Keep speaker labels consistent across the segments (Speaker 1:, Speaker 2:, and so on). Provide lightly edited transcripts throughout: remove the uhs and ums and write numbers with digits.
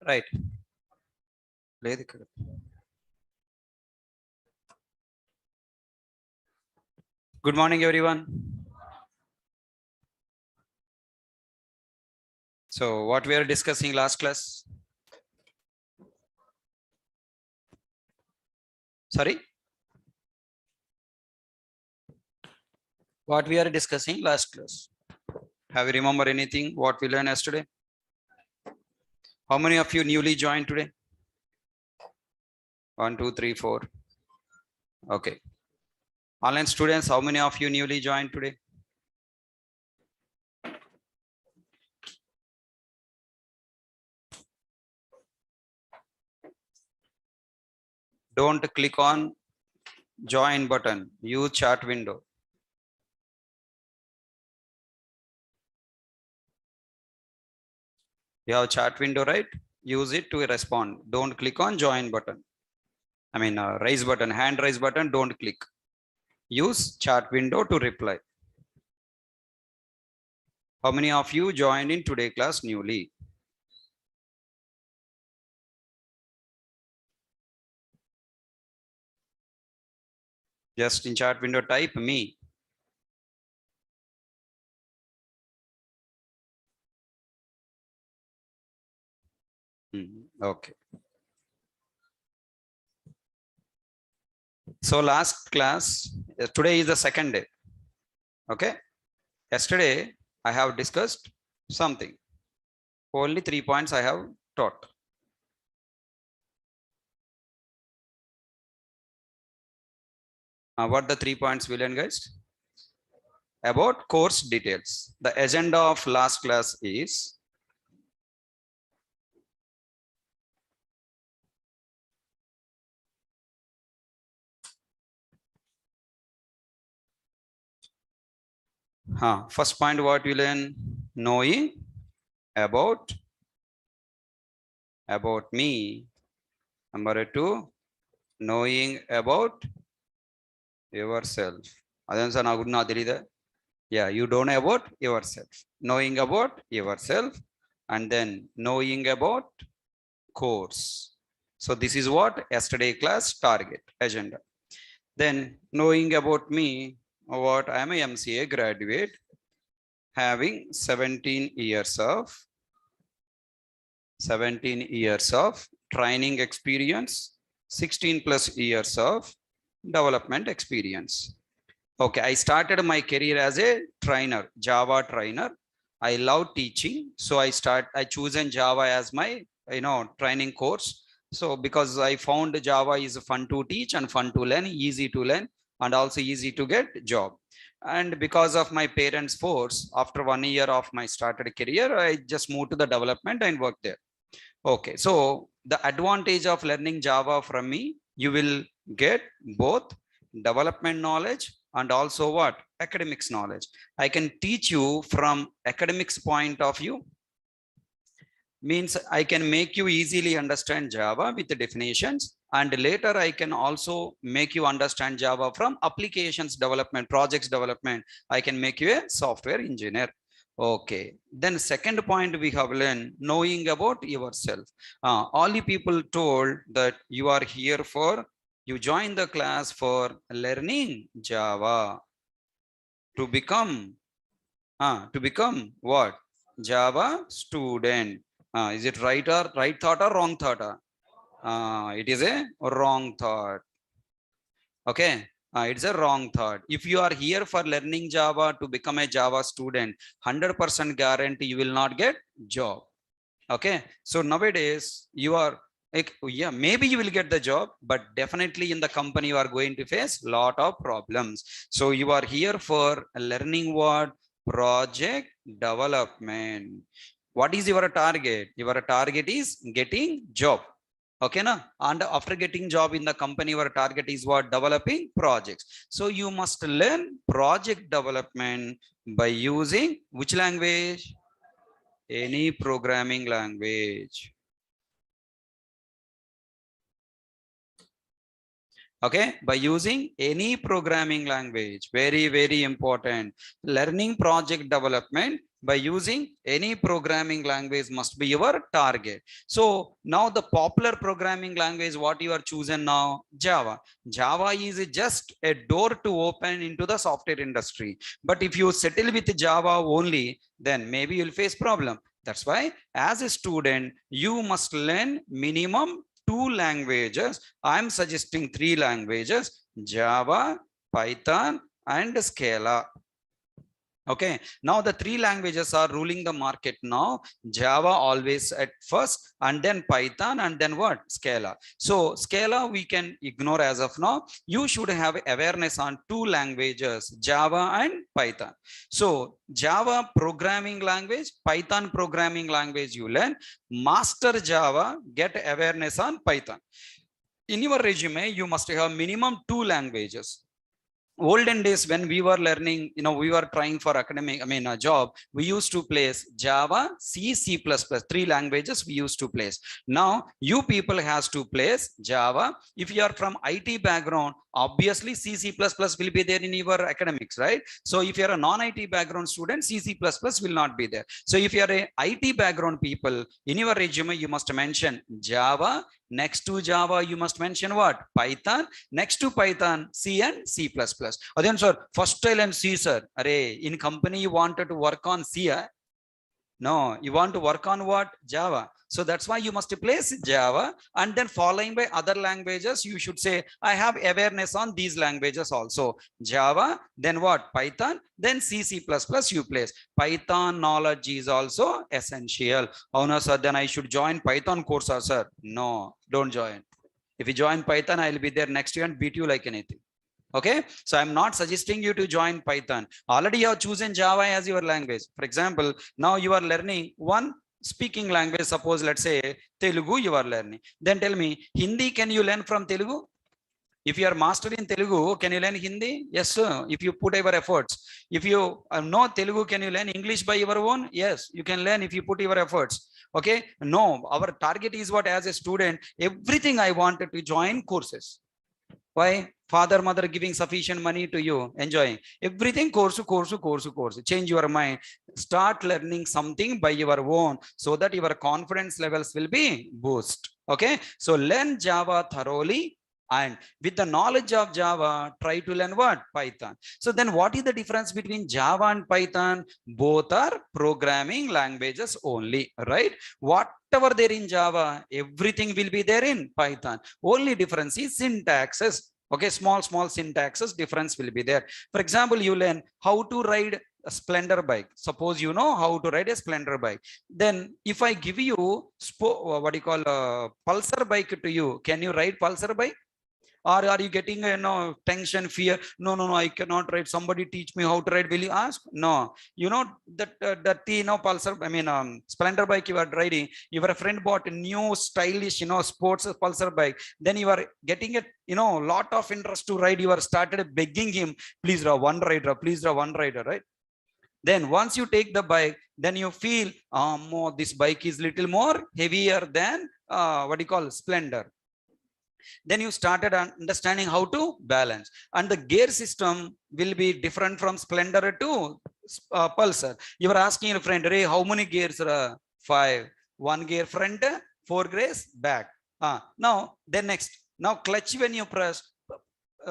Speaker 1: Right లేదు ఇక్కడ. Good morning, everyone. So, what we are discussing last class? Sorry? What we are discussing last class? Have you remember anything what we learned yesterday? How many of you newly joined today? 1, 2, 3, 4. Okay. Online students, how many of you newly joined today? Don't click on join button. Use chat window. You have chat window, right? Use it to respond. Don't click on join button. I mean, raise button, hand raise button, don't click. Use chat window to reply. How many of you joined in today class newly? Just in chat window type me. Okay. So last class, today is the second day. Okay. Yesterday, I have discussed something. Only 3 points I have taught. What the 3 points we learn, guys? About course details. The agenda of last class is first point what we learn, knowing about me. Number 2, knowing about yourself. Yeah, you don't know about yourself. Knowing about yourself, and then knowing about course. So this is what yesterday class target agenda. Then knowing about me, what I am a MCA graduate, having 17 years of training experience, 16 plus years of development experience. Okay, I started my career as a trainer, Java trainer. I love teaching, so I chosen Java as my training course. So because I found Java is fun to teach and fun to learn, easy to learn, and also easy to get job. And because of my parents' force, after 1 year of my started career, I just moved to the development and work there. Okay, so the advantage of learning Java from me, you will get both development knowledge and also what? Academics knowledge. I can teach you from academics point of view. Means I can make you easily understand Java with the definitions, and later I can also make you understand Java from applications development, projects development. I can make you a software engineer. Okay, then second point we have learned, knowing about yourself. All you people told that you are here for, you join the class for learning Java to become what? Java student. Is it right thought or wrong thought? It is a wrong thought. Okay, it's a wrong thought. If you are here for learning Java to become a Java student, 100% guarantee you will not get job. Okay, so nowadays you are like, yeah, maybe you will get the job, but definitely in the company you are going to face lot of problems. So you are here for learning what? Project development. What is your target? Your target is getting job. Okay, na? And after getting job in the company, your target is what? Developing projects. So you must learn project development by using which language? Any programming language. Okay, by using any programming language, very important. Learning project development by using any programming language must be your target. So now the popular programming language what you are choosing now, Java is just a door to open into the software industry. But if you settle with Java only, then maybe you'll face problem. That's why as a student you must learn minimum 2 languages. I'm suggesting 3 languages: Java, Python, and Scala. Okay, now the 3 languages are ruling the market now. Java always at first, and then Python, and then what? Scala. So Scala we can ignore as of now. You should have awareness on 2 languages, Java and Python. So Java programming language, Python programming language you learn, master Java, get awareness on Python. In your resume you must have minimum 2 languages. Olden days when we were learning, we were trying for academic, a job, we used to place Java, C++, 3 languages we used to place. Now you people has to place Java. If you are from IT background, obviously C++ will be there in your academics, right? So if you are a non-IT background student, C++ will not be there. So if you are a IT background people, in your resume you must mention Java. Next to Java you must mention what? Python. Next to Python, C and C++. Then sir, first I'll learn C, sir. Array, in company you wanted to work on C, no, you want to work on what? Java. So that's why you must place Java, and then following by other languages you should say I have awareness on these languages also. Java, then what? Python, then C++ you place. Python knowledge is also essential. Oh no sir, then I should join Python course, sir? No, don't join. If you join Python, I'll be there next year and beat you like anything. Okay, so I'm not suggesting you to join Python. Already you have chosen Java as your language. For example, now you are learning one speaking language. Suppose let's say Telugu you are learning. Then tell me, Hindi can you learn from Telugu? If you are master in Telugu, can you learn Hindi? Yes sir, if you put your efforts. If you know Telugu, can you learn English by your own? Yes, you can learn if you put your efforts. Okay, no, our target is what? As a student, everything I wanted to join courses. Why? Father, mother giving sufficient money to you, enjoying everything. Course. Change your mind. Start learning something by your own, so that your confidence levels will be boost. Okay, so learn Java thoroughly, and with the knowledge of Java, try to learn what? Python. So then what is the difference between Java and Python? Both are programming languages only, right? Whatever there in Java, everything will be there in Python. Only difference is syntaxes. Okay, small syntaxes difference will be there. For example, you learn how to ride a splendor bike. Suppose you know how to ride a splendor bike. Then if I give you what do you call Pulsar bike to you, can you ride Pulsar bike? Or are you getting tension, fear? No, I cannot ride. Somebody teach me how to ride. Will you ask? No. You know that Pulsar, Splendor bike you are riding. Your friend bought a new stylish sports Pulsar bike. Then you are getting it lot of interest to ride. You are started begging him, please draw one rider, right? Then once you take the bike, then you feel this bike is little more heavier than what do you call Splendor. Then you started understanding how to balance, and the gear system will be different from Splendor to Pulsar. You are asking your friend, Ray, how many gears? 5. 1 gear front, 4 gears back. Now then next, now clutch, when you press,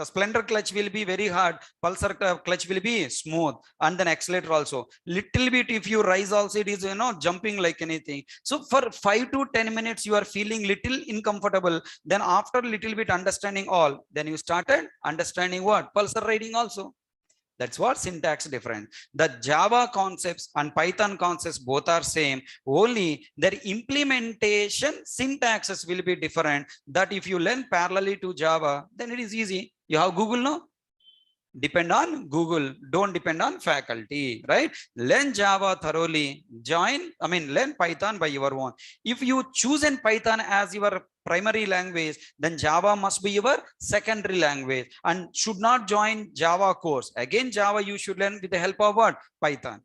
Speaker 1: Splendor clutch will be very hard, Pulsar clutch will be smooth, and then accelerator also little bit. If you rise also, it is jumping like anything. So for 5 to 10 minutes you are feeling little uncomfortable. Then after little bit understanding all, then you started understanding what? Pulsar riding also. That's what syntax different. The Java concepts and Python concepts both are same, only their implementation syntaxes will be different. That if you learn parallelly to Java, then it is easy. You have Google, no? Depend on Google, don't depend on faculty, right? Learn Java thoroughly, learn Python by your own. If you choose in Python as your primary language, then Java must be your secondary language, and should not join Java course. Again Java you should learn with the help of what? Python.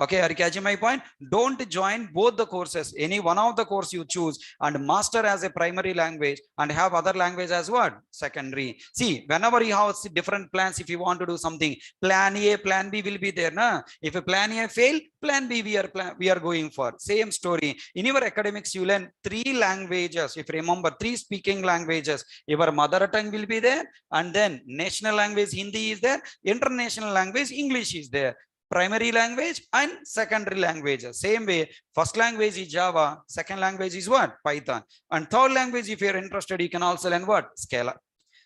Speaker 1: Okay, are you catching my point? Don't join both the courses. Any one of the course you choose and master as a primary language and have other language as what? Secondary. See, whenever you have different plans, if you want to do something, plan A, plan B will be there. Na? If a plan A fail, plan B we are going for. Same story. In your academics, you learn 3 languages. If you remember, 3 speaking languages. Your mother tongue will be there, and then national language Hindi is there, international language English is there. Primary language and secondary languages. Same way, first language is Java, second language is what? Python. And third language, if you're interested, you can also learn what? Scala.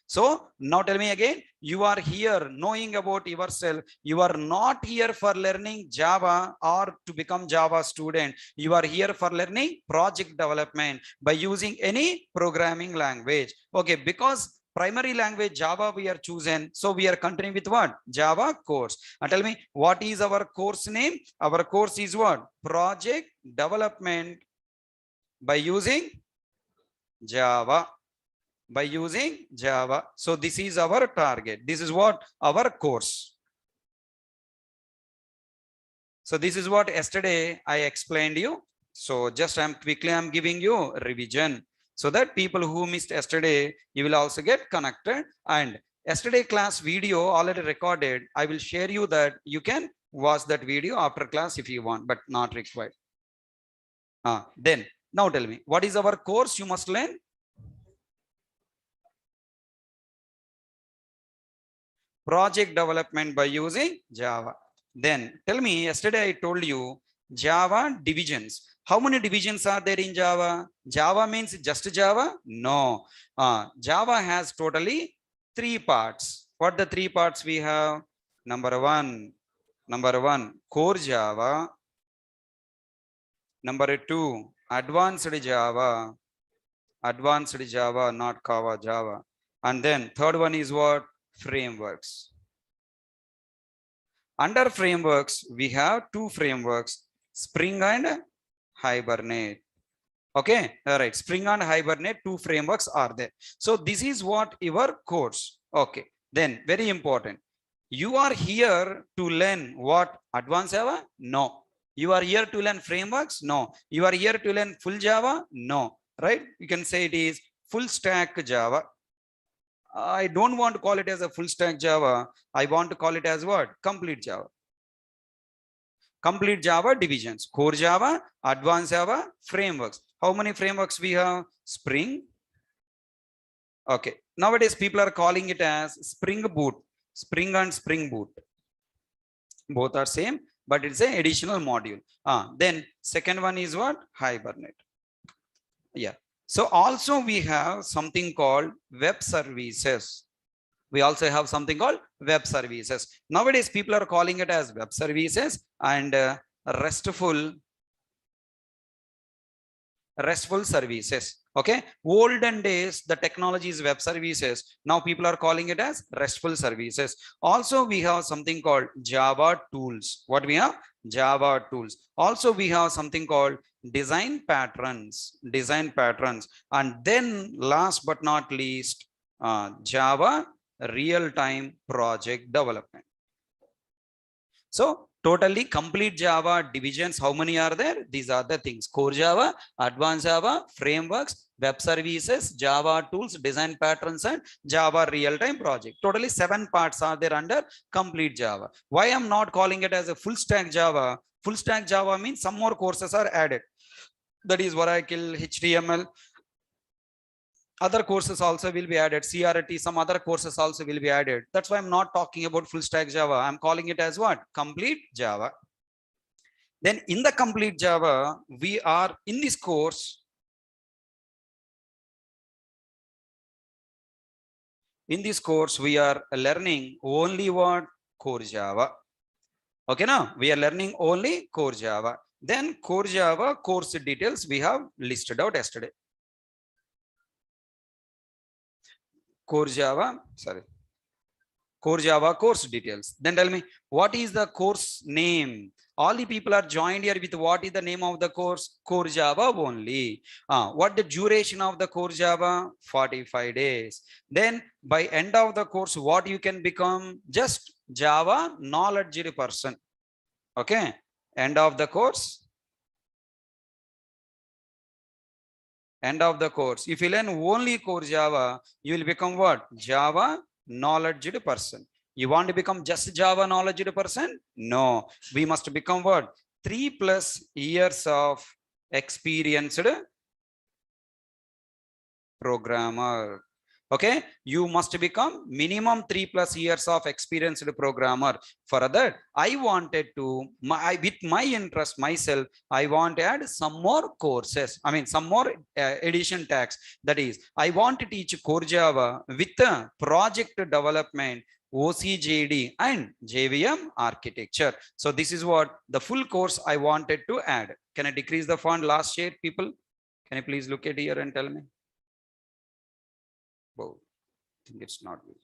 Speaker 1: So now tell me again, you are here knowing about yourself. You are not here for learning Java or to become Java student. You are here for learning project development by using any programming language. Okay, because primary language Java we are chosen, so we are continuing with what? Java course. And tell me, what is our course name? Our course is what? Project development by using Java. By using Java. So this is our target. This is what? Our course. So this is what yesterday I explained you. So just I'm giving you revision, so that people who missed yesterday, you will also get connected. And yesterday class video already recorded. I will share you that you can watch that video after class if you want, but not required. Then now tell me, what is our course you must learn? Project development by using Java. Then tell me, yesterday I told you Java divisions. How many divisions are there in Java? Java means just Java? No. Java has totally 3 parts. What the 3 parts we have? Number one, core Java. Number 2, advanced Java. Advanced Java, not Kava Java. And then third one is what? Frameworks. Under frameworks, we have 2 frameworks, Spring and Hibernate. Okay, all right, Spring and Hibernate, 2 frameworks are there. So this is what your course. Okay, then very important, you are here to learn what? Advanced Java? No. You are here to learn frameworks? No. You are here to learn full Java? No. Right? You can say it is full stack Java. I don't want to call it as a full stack Java. I want to call it as what? Complete Java. Complete Java divisions. Core Java, advanced Java, frameworks. How many frameworks we have? Spring. Okay. Nowadays people are calling it as Spring Boot. Spring and Spring Boot. Both are same, but it's an additional module. Then second one is what? Hibernate. Yeah. So also we have something called web services. We also have something called web services. Nowadays people are calling it as web services and RESTful services. Okay, olden days the technology is web services. Now people are calling it as RESTful services. Also we have something called Java tools. What we have? Java tools. Also we have something called design patterns. And then last but not least, Java real-time project development. So totally complete Java divisions, how many are there? These are the things: core Java, advanced Java, frameworks, web services, Java tools, design patterns, and Java real-time project. Totally 7 parts are there under complete Java. Why I'm not calling it as a full stack Java? Full stack Java means some more courses are added. That is Oracle, HTML. Other courses also will be added, CRT, some other courses also will be added. That's why I'm not talking about full stack Java. I'm calling it as what? Complete Java. Then in the complete Java, we are in this course. In this course, we are learning only what? Core Java. Okay, now we are learning only core Java. Then core Java course details we have listed out yesterday. Core Java course details. Then tell me, what is the course name? All the people are joined here with what is the name of the course? Core Java only. What the duration of the core Java? 45 days. Then by end of the course, what you can become? Just Java knowledge person. Okay, End of the course. End of the course. If you learn only core Java, you will become what? Java knowledgeable person. You want to become just Java knowledgeable person? No. We must become what? 3+ years of experienced programmer. Okay, you must become minimum 3+ years of experienced programmer. For that, I wanted to, with my interest myself, I want to add some more courses. I mean, some more addition tags. That is, I want to teach core Java with project development, OCJD and JVM architecture. So this is what the full course I wanted to add. Can I decrease the font last shade, people? Can you please look at here and tell me? Oh, I think it's not good.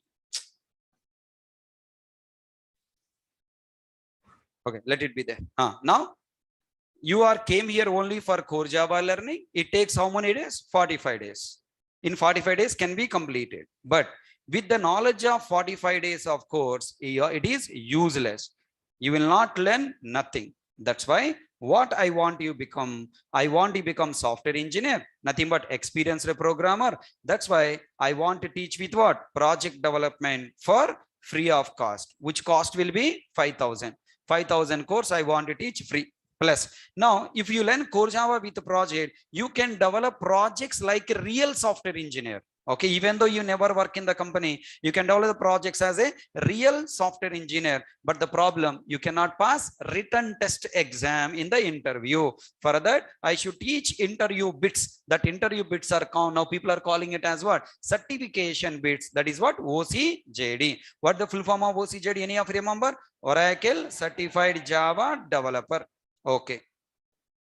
Speaker 1: Okay, let it be there. Now you came here only for core Java learning. It takes how many days? 45 days. In 45 days can be completed. But with the knowledge of 45 days of course, it is useless. You will not learn nothing. That's why what I want you become, I want to become software engineer, nothing but experienced programmer. That's why I want to teach with what? Project development for free of cost, which cost will be 5,000. 5,000 course I want to teach free. Plus, now if you learn core Java with the project, you can develop projects like a real software engineer. Okay, even though you never work in the company, you can develop the projects as a real software engineer. But the problem, you cannot pass written test exam in the interview. For that, I should teach interview bits. That interview bits are now people are calling it as what? Certification bits. That is what? OCJD. What the full form of OCJD? Any of you remember? Oracle Certified Java Developer. Okay.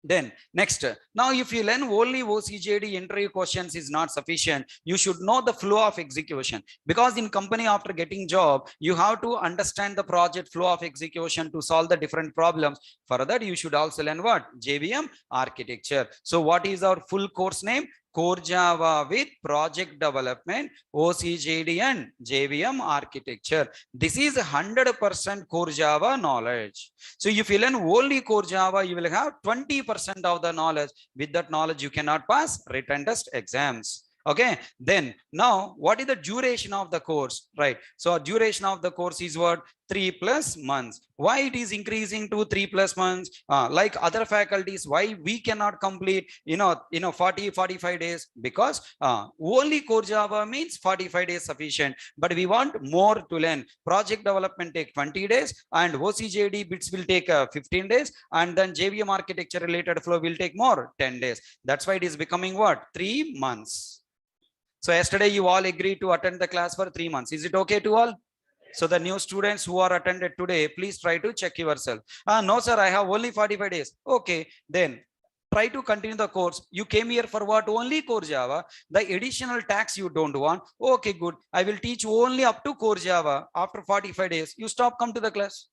Speaker 1: Then next, now if you learn only OCJD interview questions is not sufficient, you should know the flow of execution, because in company after getting job, you have to understand the project flow of execution to solve the different problems. For that, you should also learn what? JVM architecture. So what is our full course name? Core Java with project development, OCJD and JVM architecture. This is 100% core Java knowledge. So if you learn only core Java, you will have 20% of the knowledge. With that knowledge, you cannot pass written test exams. Okay, then now what is the duration of the course? Right, so duration of the course is what? 3+ months. Why it is increasing to 3+ months? Like other faculties, why we cannot complete 40-45 days? Because only core Java means 45 days sufficient, but we want more to learn. Project development take 20 days and OCJD bits will take 15 days, and then JVM architecture related flow will take more, 10 days. That's why it is becoming what? 3 months. So yesterday you all agreed to attend the class for 3 months. Is it okay to all? So the new students who are attended today, please try to check yourself. No sir, I have only 45 days. Okay, then try to continue the course. You came here for what? Only core Java. The additional tax you don't want. Okay, good. I will teach only up to core Java. After 45 days, you stop, come to the class.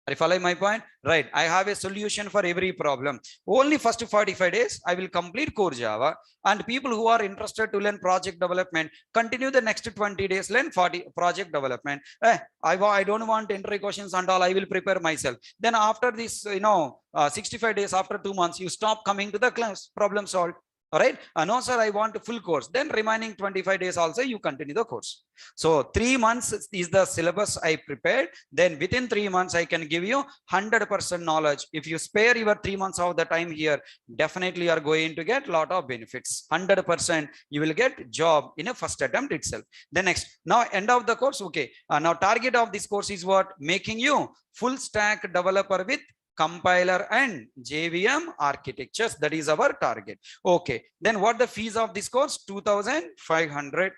Speaker 1: Are you following my point? Right. I have a solution for every problem. Only first 45 days, I will complete core Java. And people who are interested to learn project development, continue the next 20 days, learn 40 project development. I don't want entry questions and all. I will prepare myself. Then after this, 65 days, after 2 months, you stop coming to the class. Problem solved. All right. No, sir, I want a full course. Then remaining 25 days also, you continue the course. So 3 months is the syllabus I prepared. Then within 3 months, I can give you 100% knowledge. If you spare your 3 months of the time here, definitely you are going to get a lot of benefits. 100% you will get job in a first attempt itself. Then next, now end of the course. Okay. Now target of this course is what? Making you full stack developer with compiler and JVM architectures. That is our target. Okay, then what the fees of this course? 2,500.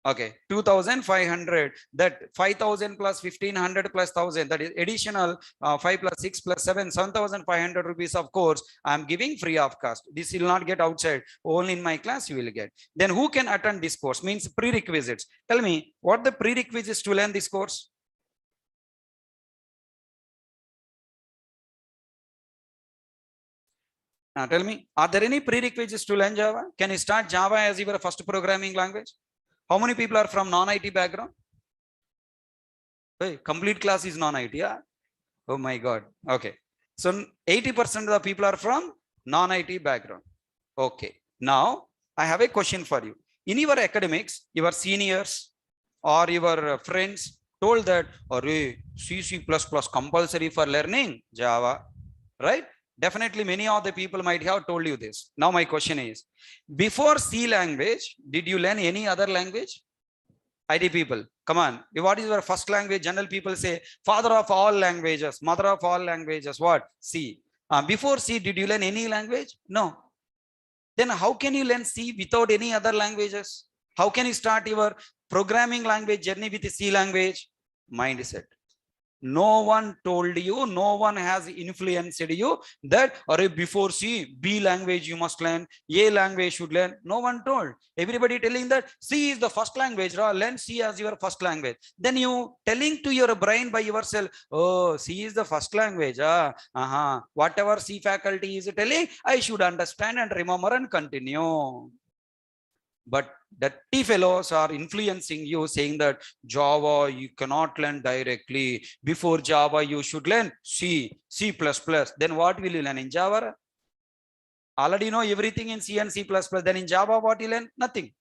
Speaker 1: Okay, 2,500. That 5,000 plus 1,500 plus 1,000. That is additional 5 plus 6 plus 7, 7,500 rupees of course I am giving free of cost. This will not get outside. Only in my class you will get. Then who can attend this course? Means prerequisites. Tell me what the prerequisites to learn this course. Now tell me, are there any prerequisites to learn Java? Can you start Java as your first programming language? How many people are from non-IT background? Hey, complete class is non-IT. Yeah? Oh my God. Okay. So 80% of the people are from non-IT background. Okay. Now I have a question for you. In your academics, your seniors or your friends told that, "Arey, C, C++ compulsory for learning Java," right? Definitely many of the people might have told you this. Now my question is, before C language, did you learn any other language? IT people, come on. What is your first language? General people say, father of all languages, mother of all languages. What? C. Before C, did you learn any language? No. Then how can you learn C without any other languages? How can you start your programming language journey with C language? Mindset. No one told you, no one has influenced you that, or before C, B language you must learn, A language should learn. No one told. Everybody telling that C is the first language, learn C as your first language. Then you telling to your brain by yourself, oh, C is the first language. Whatever C faculty is telling, I should understand and remember and continue. But the T fellows are influencing you, saying that Java you cannot learn directly. Before Java, you should learn C, C++. Then what will you learn in Java? Already know everything in C and C++. Then in Java, what you learn? Nothing.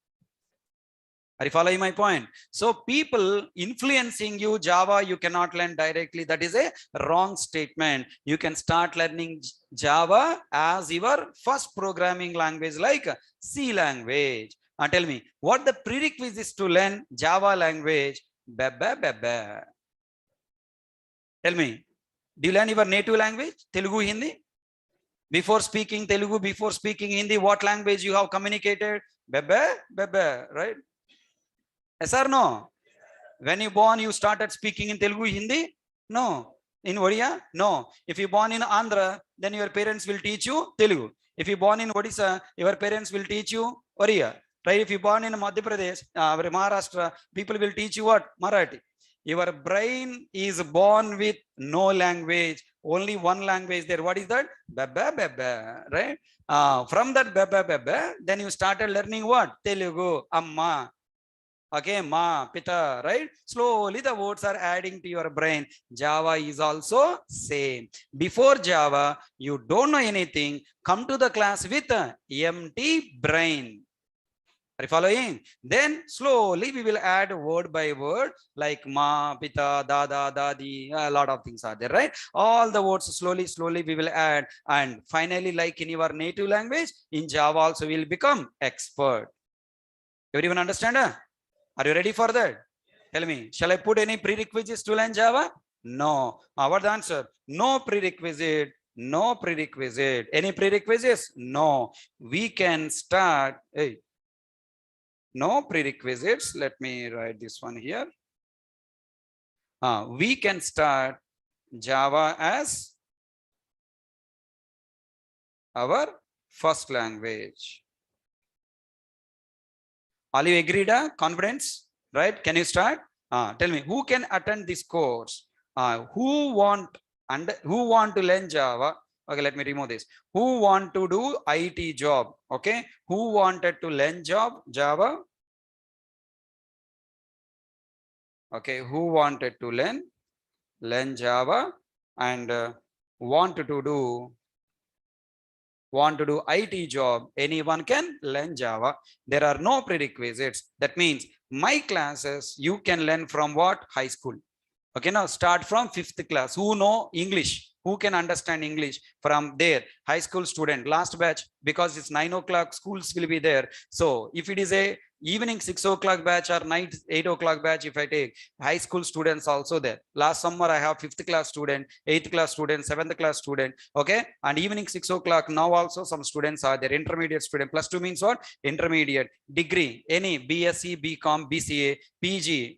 Speaker 1: Are you following my point? So people influencing you, Java you cannot learn directly. That is a wrong statement. You can start learning Java as your first programming language, like C language. Tell me, what the prerequisites to learn Java language? Tell me, do you learn your native language, Telugu, Hindi? Before speaking Telugu, before speaking Hindi, what language you have communicated? Right? Yes or no? When you born, you started speaking in Telugu, Hindi? No. In Odia? No. If you born in Andhra, then your parents will teach you Telugu. If you born in Odisha, your parents will teach you Oriya. Right? If you born in Madhya Pradesh, Maharashtra, people will teach you what? Marathi. Your brain is born with no language, only one language there. What is that? Right? From that then you started learning what? Telugu, Amma. Okay, ma, pita, right? Slowly the words are adding to your brain. Java is also same. Before Java, you don't know anything. Come to the class with an empty brain. Are you following? Then slowly we will add word by word, like ma, pita, dada, dadi, a lot of things are there, right? All the words slowly we will add. And finally, like in your native language, in Java also will become expert. Everyone understand? Are you ready for that? Tell me, shall I put any prerequisites to learn Java? No. What's the answer? No prerequisite. No prerequisite. Any prerequisites? No. We can start. Hey, no prerequisites. Let me write this one here. We can start Java as our first language. All you agreed? Confidence, right? Can you start? Tell me, who can attend this course? Who want to learn Java? Okay, let me remove this. Who want to do IT job? Okay, who wanted to learn Java? Okay, who wanted to learn Java and want to do IT job? Anyone can learn Java. There are no prerequisites. That means my classes you can learn from what? High school. Okay, now start from 5th class. Who know English? Who can understand English? From there, high school student, last batch, because it's 9 o'clock, schools will be there. So if it is a evening 6 o'clock batch or night 8 o'clock batch, if I take high school students also there. Last summer, I have 5th class student, 8th class student, 7th class student. Okay, and evening 6 o'clock, now also some students are there. Intermediate student. +2 means what? Intermediate. Degree, any BSc, BCom, BCA, PG.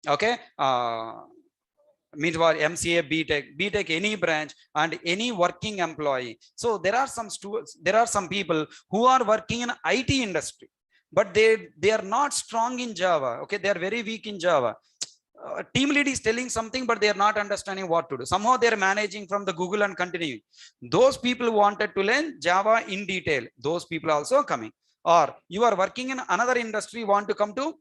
Speaker 1: Okay, means what? MCA, BTech, any branch, and any working employee. So there are some people who are working in IT industry, but they are not strong in Java. Okay, they are very weak in Java. Team lead is telling something, but they are not understanding what to do. Somehow they are managing from the Google and continuing. Those people wanted to learn Java in detail. Those people also coming. Or you are working in another industry, want to come to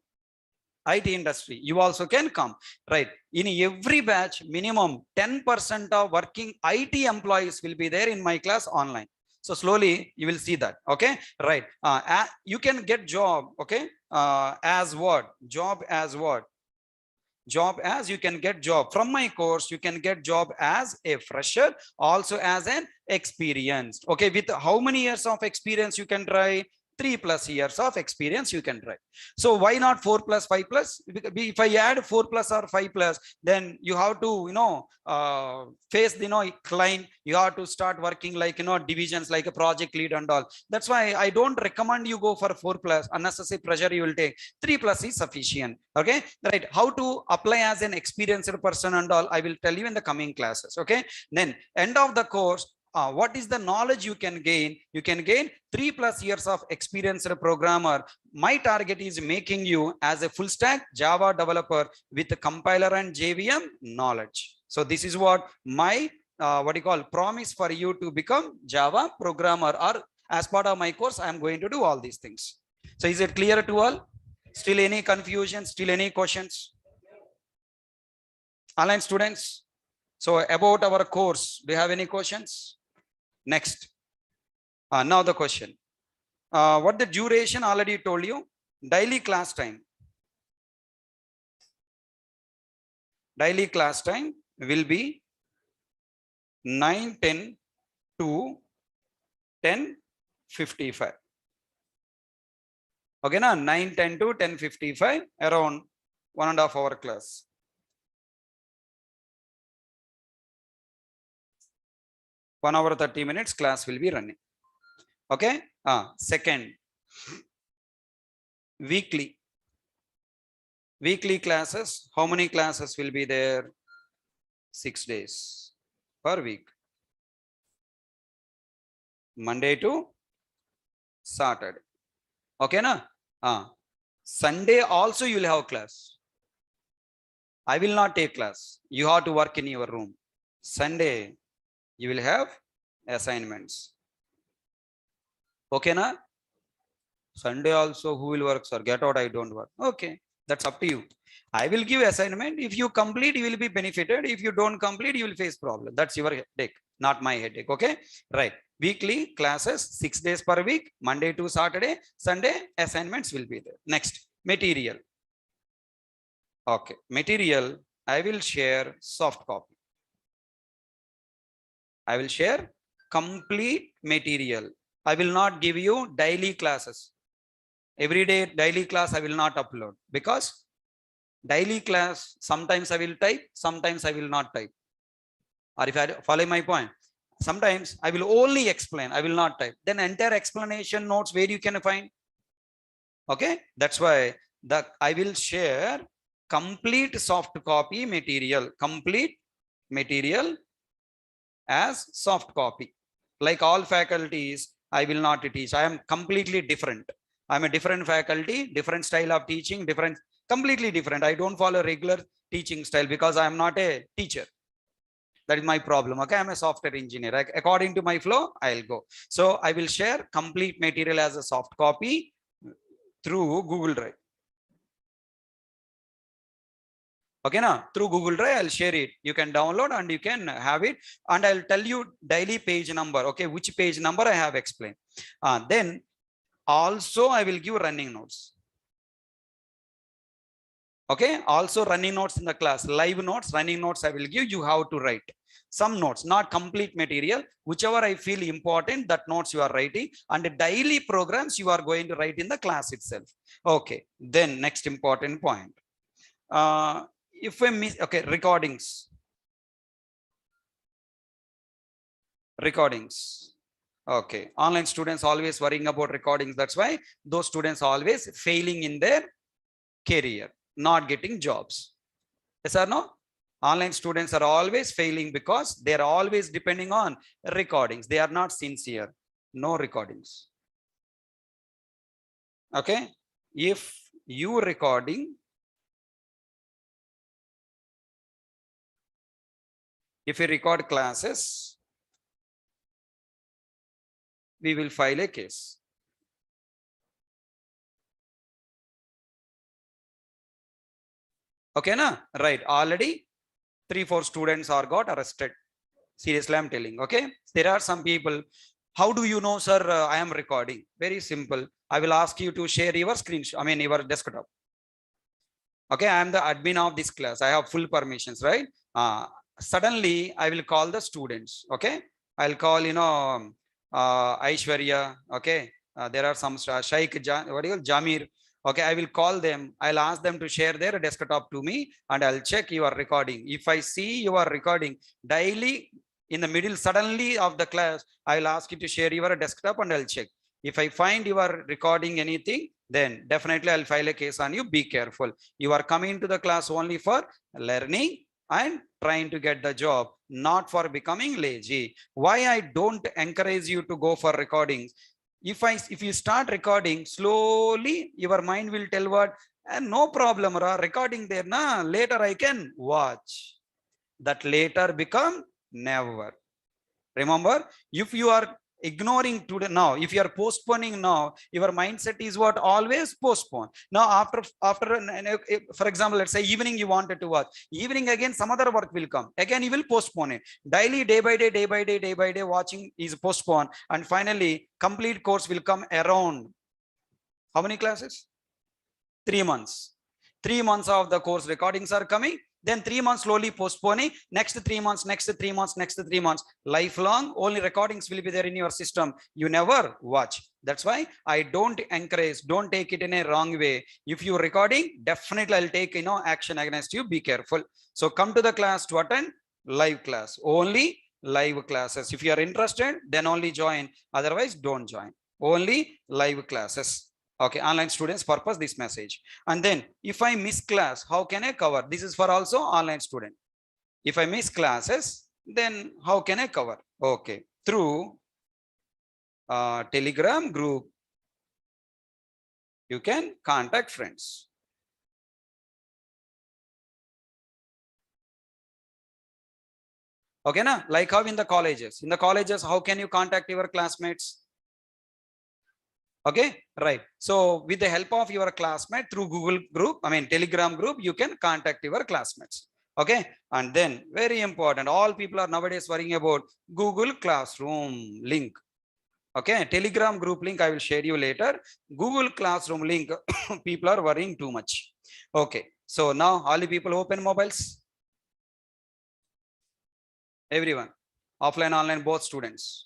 Speaker 1: IT industry, you also can come, right? In every batch, minimum 10% of working IT employees will be there in my class online. So slowly you will see that, okay, right? You can get job, okay, as what? Job as what? Job as you can get job from my course, you can get job as a fresher, also as an experienced, okay, with how many years of experience you can try? 3+ years of experience you can try. So why not 4+5+? If I add 4+ or 5+, then you have to, face the, client, you have to start working like, divisions like a project lead and all. That's why I don't recommend you go for 4+, unnecessary pressure you will take. 3+ is sufficient, okay, right? How to apply as an experienced person and all, I will tell you in the coming classes, okay? Then end of the course, what is the knowledge you can gain? You can gain 3+ years of experienced programmer. My target is making you as a full stack Java developer with a compiler and JVM knowledge. So this is what my promise for you to become Java programmer, or as part of my course, I am going to do all these things. So is it clear to all? Still any confusion? Still any questions? Online students, so about our course, do you have any questions? Next. Now the question. What the duration already told you. Daily class time. Daily class time will be 9:10 to 10:55. Okay, na 9:10 to 10:55, around 1.5 hour class. One hour 30 minutes class will be running. Okay. Second, weekly classes. How many classes will be there? 6 days per week. Monday to Saturday. Okay, na? Sunday also you will have class. I will not take class. You have to work in your room. Sunday you will have assignments. Okay, na? Sunday also who will work, sir? Get out, I don't work. Okay, that's up to you. I will give assignment. If you complete, you will be benefited. If you don't complete, you will face problem. That's your headache, not my headache. Okay, right? Weekly classes, 6 days per week, Monday to Saturday. Sunday assignments will be there. Next, material. Okay, material, I will share soft copy. I will share complete material. I will not give you daily classes. Every day daily class I will not upload, because daily class sometimes I will type, sometimes I will not type. Or if I follow my point, sometimes I will only explain, I will not type. Then entire explanation notes where you can find. Okay, that's why I will share complete soft copy material, complete material as soft copy. Like all faculties, I will not teach. I am completely different. I'm a different faculty, different style of teaching, completely different. I don't follow regular teaching style because I am not a teacher. That is my problem. Okay, I'm a software engineer. According to my flow, I'll go. So I will share complete material as a soft copy through Google Drive. Okay, now through Google Drive, I'll share it. You can download and you can have it. And I'll tell you daily page number. Okay, which page number I have explained. Then also I will give running notes. Okay, also running notes in the class, live notes, running notes I will give. You have to write some notes, not complete material. Whichever I feel important, that notes you are writing, and the daily programs you are going to write in the class itself. Okay, then next important point. If I miss, okay, recordings. Okay, online students always worrying about recordings. That's why those students are always failing in their career, not getting jobs. Yes or no? Online students are always failing because they are always depending on recordings. They are not sincere. No recordings. Okay, if you recording, if you record classes, we will file a case. Okay, na? Right. Already 3-4 students are got arrested. Seriously, I'm telling. Okay. There are some people. How do you know, sir? I am recording. Very simple. I will ask you to share your screen. I mean, your desktop. Okay. I am the admin of this class. I have full permissions, right? Suddenly, I will call the students. Okay. I'll call, Aishwarya. Okay. There are some Shaikh, what do you call, Jamir. Okay, I will call them. I'll ask them to share their desktop to me and I'll check your recording. If I see your recording daily in the middle, suddenly of the class, I'll ask you to share your desktop and I'll check. If I find you are recording anything, then definitely I'll file a case on you. Be careful. You are coming to the class only for learning and trying to get the job, not for becoming lazy. Why I don't encourage you to go for recordings? If you start recording slowly, your mind will tell what, no problem, recording there na, later I can watch. That later become never. Remember, if you are ignoring today now, if you are postponing now, your mindset is what, always postpone. Now after for example, let's say evening you wanted to watch, evening again some other work will come, again you will postpone it. Daily, day by day, day by day, day by day, watching is postponed, and finally complete course will come around how many classes? 3 months. 3 months of the course recordings are coming, then 3 months slowly postponing, next 3 months, next 3 months, next 3 months, lifelong only recordings will be there in your system, you never watch. That's why I don't encourage, don't take it in a wrong way. If you recording, definitely I'll take action against you. Be careful. So come to the class to attend live class, only live classes. If you are interested, then only join, otherwise don't join. Only live classes. Okay, online students purpose this message. And then if I miss class, how can I cover? This is for also online student. If I miss classes, then how can I cover? Okay, through Telegram group, you can contact friends. Okay, na? Like how in the colleges, how can you contact your classmates? Okay, right. So with the help of your classmate through Google group, I mean Telegram group, you can contact your classmates. Okay, and then very important, all people are nowadays worrying about Google Classroom link. Okay, Telegram group link I will share you later. Google Classroom link, people are worrying too much. Okay, so now all the people open mobiles. Everyone, offline, online, both students.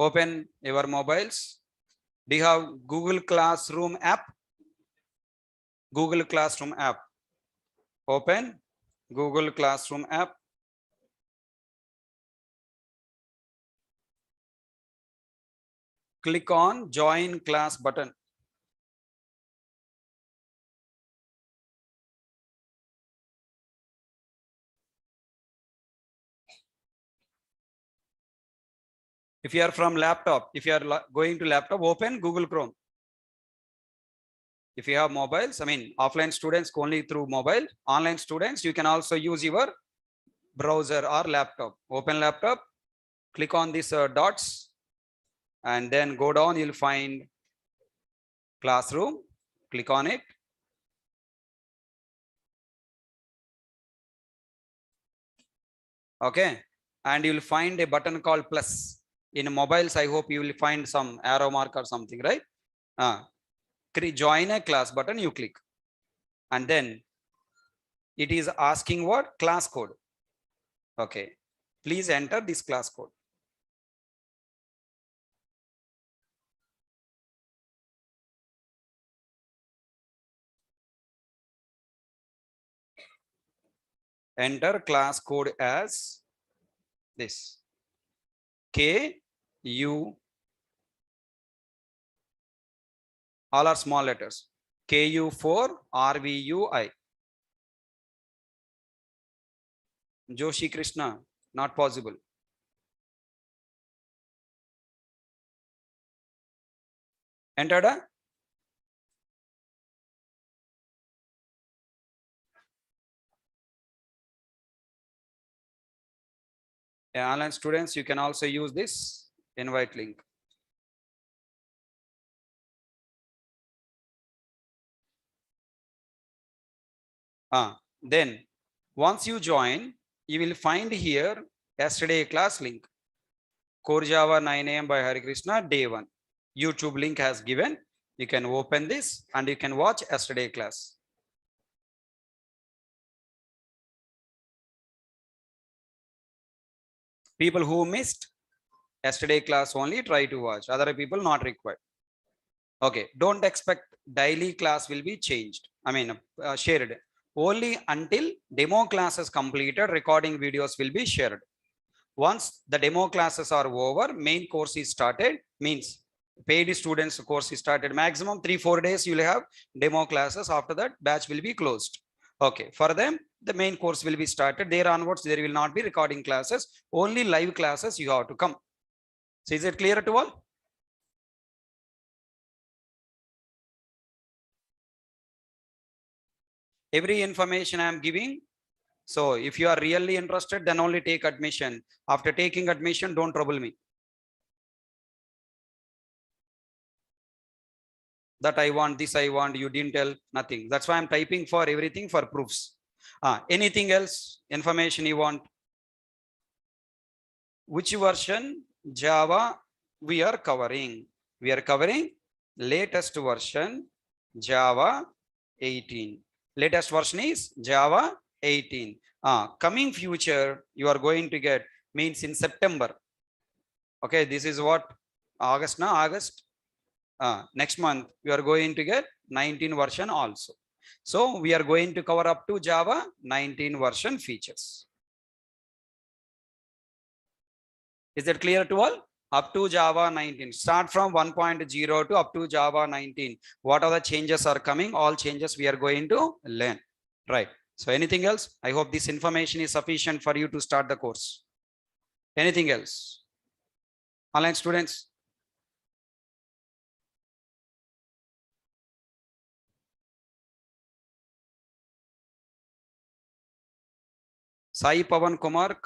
Speaker 1: Open your mobiles. Do you have Google Classroom app? Google Classroom app. Open Google Classroom app. Click on join class button. If you are from laptop, if you are going to laptop, open Google Chrome. If you have mobiles, I mean offline students only through mobile, online students, you can also use your browser or laptop. Open laptop, click on these dots, and then go down, you'll find classroom, click on it. Okay, and you'll find a button called plus. In mobiles, I hope you will find some arrow mark or something, right? Join a class button, you click, and then it is asking what? Class code. Okay, please enter this class code. Enter class code as this. KU, all are small letters. KU4 RVUI. Joshi Krishna, not possible. Entered? Online students, you can also use this invite link. Then once you join, you will find here yesterday class link. Core Java 9 AM by Hari Krishna, day 1. YouTube link has given. You can open this and you can watch yesterday class. People who missed yesterday class only try to watch. Other people not required. Okay, don't expect daily class will be changed. Shared. Only until demo classes completed, recording videos will be shared. Once the demo classes are over, main course is started, means paid students course is started. Maximum 3-4 days you will have demo classes. After that, batch will be closed. Okay, for them, the main course will be started. There onwards, there will not be recording classes. Only live classes you have to come. So is it clear to all? Every information I am giving. So if you are really interested, then only take admission. After taking admission, don't trouble me. That I want, this I want, you didn't tell, nothing. That's why I'm typing for everything for proofs. Anything else, information you want? Which version Java we are covering? We are covering latest version Java 18. Latest version is Java 18. Coming future, you are going to get, means in September. Okay, this is what August now, August. Next month, we are going to get 19 version also. So we are going to cover up to Java 19 version features. Is that clear to all? Up to Java 19. Start from 1.0 to up to Java 19. What are the changes are coming? All changes we are going to learn. Right. So anything else? I hope this information is sufficient for you to start the course. Anything else? Online students? Sai Pavan Kumar,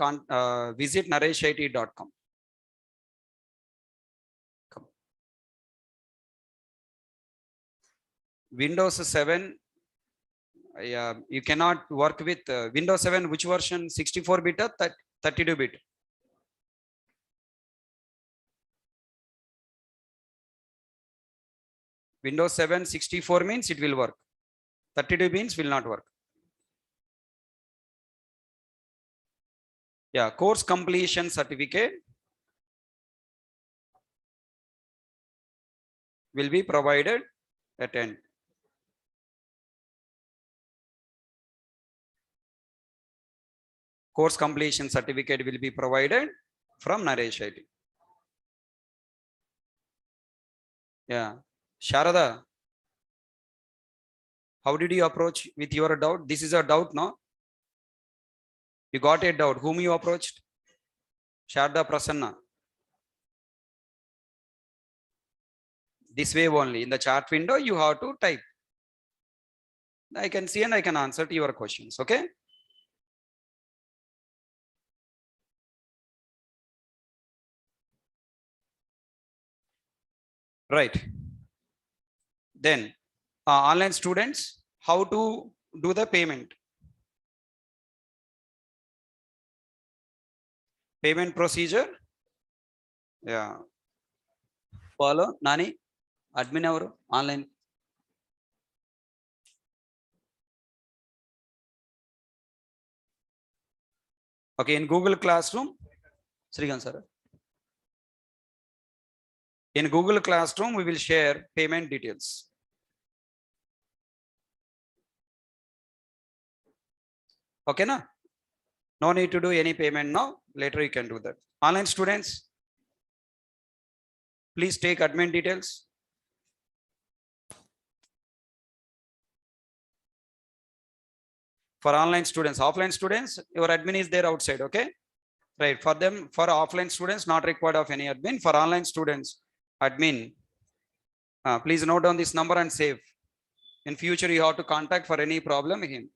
Speaker 1: visit nareshit.com. Windows 7, you cannot work with Windows 7, which version? 64-bit or 32-bit? Windows 7 64 means it will work. 32 means will not work. Yeah, course completion certificate will be provided at end. Course completion certificate will be provided from Naresh IT. Yeah. Sharada, how did you approach with your doubt? This is a doubt, no? You got a doubt. Whom you approached? Sharda Prasanna. This way only. In the chat window, you have to type. I can see and I can answer to your questions. Okay. Right. Then online students, how to do the payment? Payment procedure. Yeah. Follow Nani, admin avaru online. Okay, in Google Classroom, Srigan sir. In Google Classroom, we will share payment details. Okay, na? No need to do any payment now. Later you can do that. Online students, please take admin details. For online students, offline students, your admin is there outside. Okay, right? For them, for offline students, not required of any admin. For online students, admin. Please note down this number and save. In future, you have to contact for any problem him.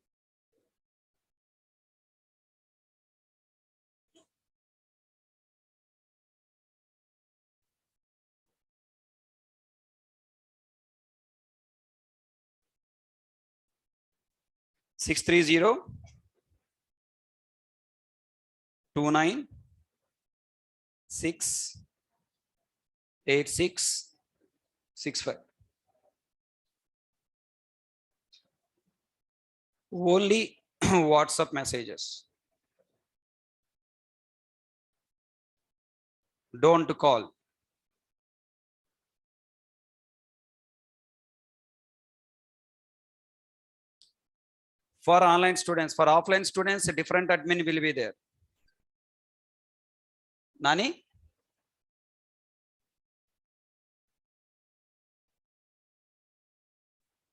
Speaker 1: 630 29 6 86 65. Only WhatsApp messages. Don't call. For online students, for offline students, a different admin will be there. Nani?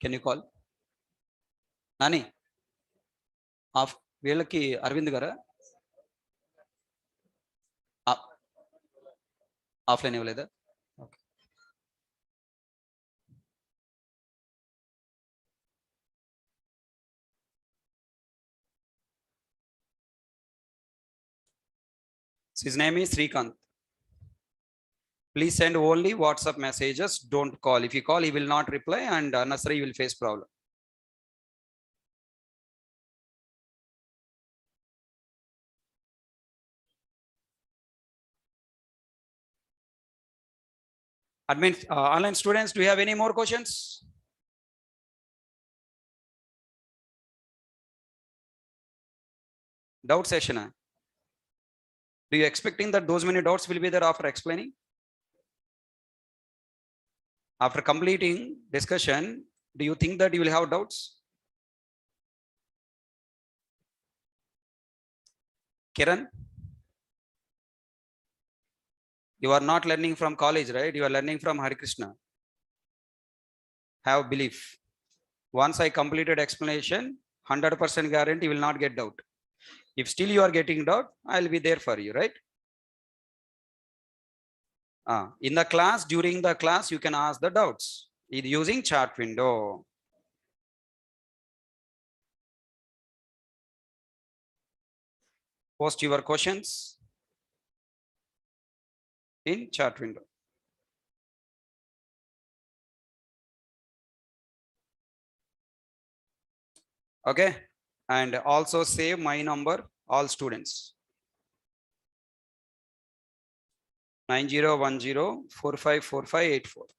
Speaker 1: Can you call? Nani? వీళ్ళకి అరవింద్ గారా offline ఇవ్వలేదా? Okay. His name is Srikanth. Please send only WhatsApp messages. Don't call. If you call, he will not reply, and unnecessary will face problem. Admin, online students, do you have any more questions? Doubt session. Do you expecting that those many doubts will be there after explaining? After completing discussion, do you think that you will have doubts? Kiran, you are not learning from college, right? You are learning from Hare Krishna. Have belief. Once I completed explanation, 100% guarantee you will not get doubt. If still you are getting doubt, I'll be there for you, right? In the class, during the class, you can ask the doubts using chat window. Post your questions in chat window. Okay, and also save my number, all students. 9010454584.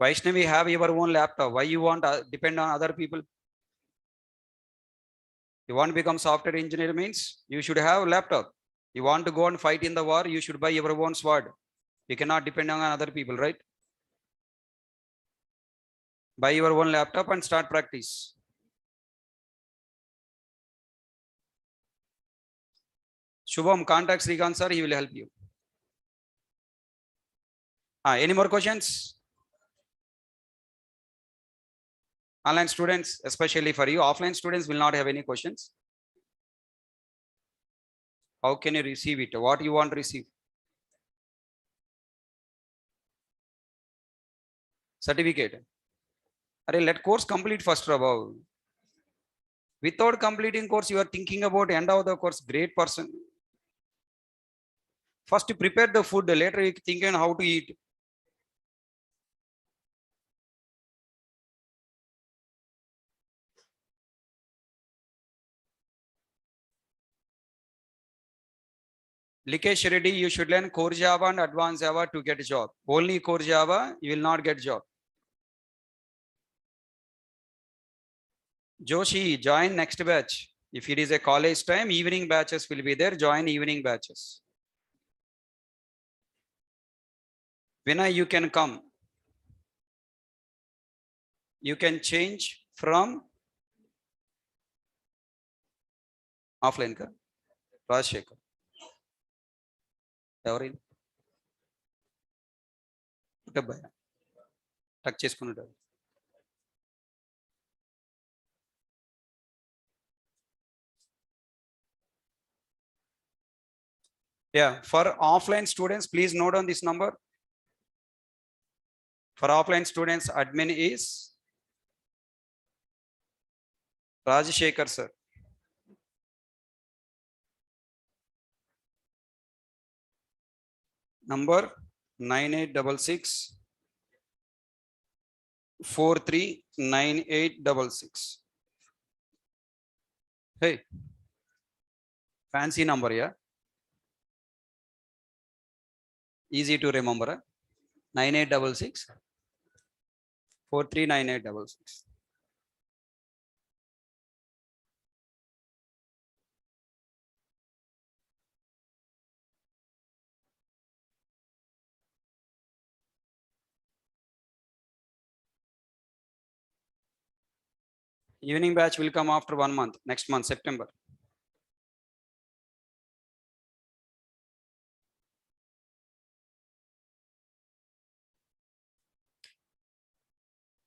Speaker 1: Vaishnavi, have your own laptop. Why you want to depend on other people? You want to become software engineer means you should have a laptop. You want to go and fight in the war, you should buy your own sword. You cannot depend on other people, right? Buy your own laptop and start practice. Shubham, contact Srikanth sir, he will help you. Any more questions? Online students, especially for you, offline students will not have any questions. How can you receive it? What you want to receive? Certificate. Let course complete first above. Without completing course, you are thinking about end of the course. Great person. First you prepare the food, later you think on how to eat. Likesh Reddy, you should learn core Java and advanced Java to get a job. Only core Java, you will not get job. Joshi, join next batch. If it is a college time, evening batches will be there. Join evening batches. Vinay, you can come. You can change from offline. Rajshekar. ఎవరైనా touch చేసుకున్నాడు. Yeah, for offline students, please note on this number. For offline students, admin is Rajashekar sir. Number 9866 439866. Hey, fancy number, yeah. Easy to remember. 9866 439866. Evening batch will come after 1 month, next month, September.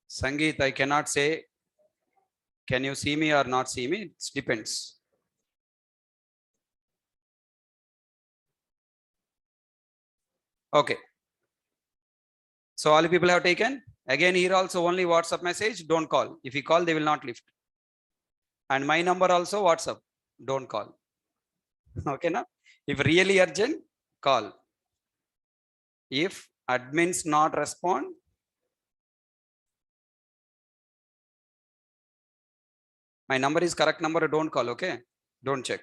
Speaker 1: Sangeet, I cannot say, can you see me or not see me? It depends. Okay. So all people have taken. Again, here also only WhatsApp message, don't call. If you call, they will not lift. And my number also WhatsApp, don't call. Okay, now if really urgent, call. If admins not respond, my number is correct number, don't call, okay? Don't check.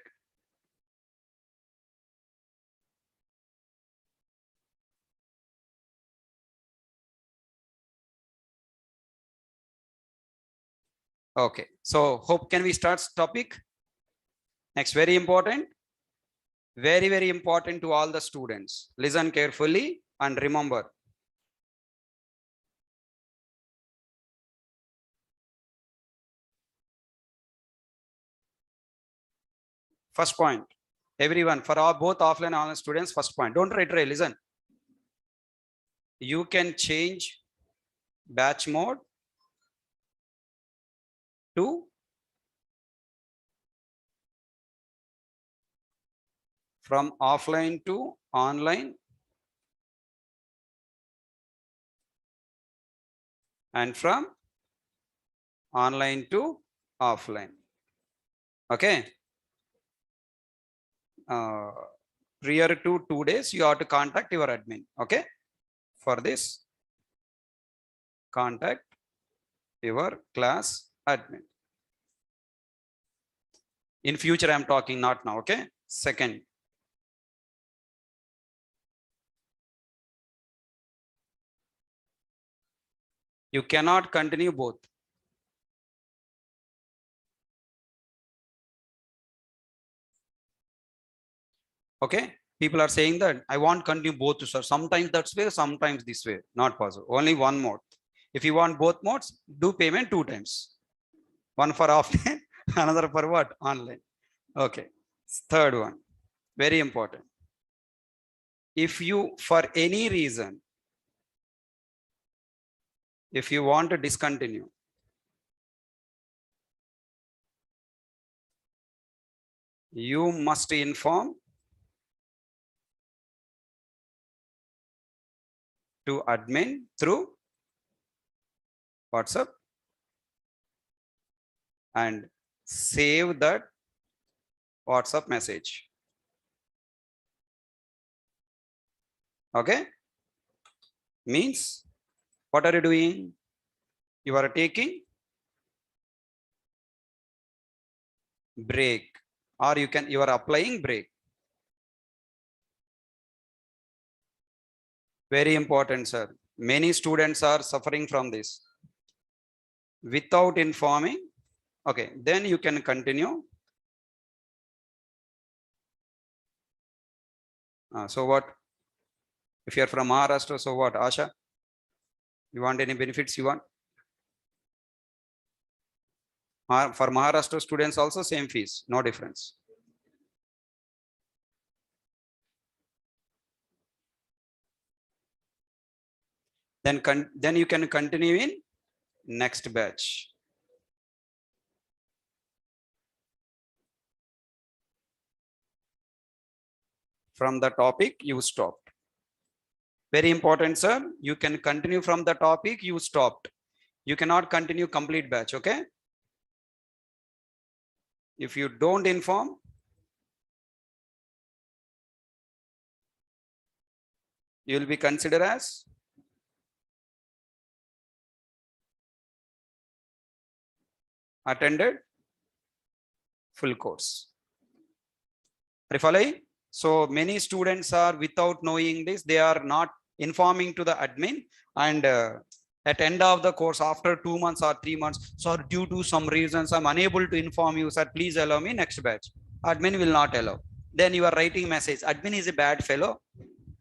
Speaker 1: Okay, so hope can we start topic? Next, very important to all the students. Listen carefully and remember. First point, everyone, for all both offline and online students, first point, don't try, listen. You can change batch mode to from offline to online and from online to offline. Okay. Prior to 2 days, you have to contact your admin. Okay. For this, contact your class admin. In future, I'm talking, not now. Okay. Second, you cannot continue both. Okay. People are saying that I want continue both, sir. Sometimes that's way, sometimes this way. Not possible. Only one mode. If you want both modes, do payment 2 times. One for offline, another for what? Online. Okay. Third one, very important. If you, for any reason, if you want to discontinue, you must inform to admin through WhatsApp and save that WhatsApp message. Okay. Means, what are you doing? You are taking break, or you are applying break. Very important, sir. Many students are suffering from this. Without informing, okay, then you can continue. So what? If you are from Maharashtra, so what, Asha? You want any benefits you want? For Maharashtra students also same fees, no difference. Then you can continue in next batch. From the topic you stopped. Very important, sir. You can continue from the topic you stopped. You cannot continue complete batch, okay? If you don't inform, you will be considered as attended full course. Are you following? So many students are without knowing this, they are not informing to the admin, and at end of the course after 2 months or 3 months, so due to some reasons I'm unable to inform you, sir, please allow me next batch. Admin will not allow. Then you are writing message, admin is a bad fellow,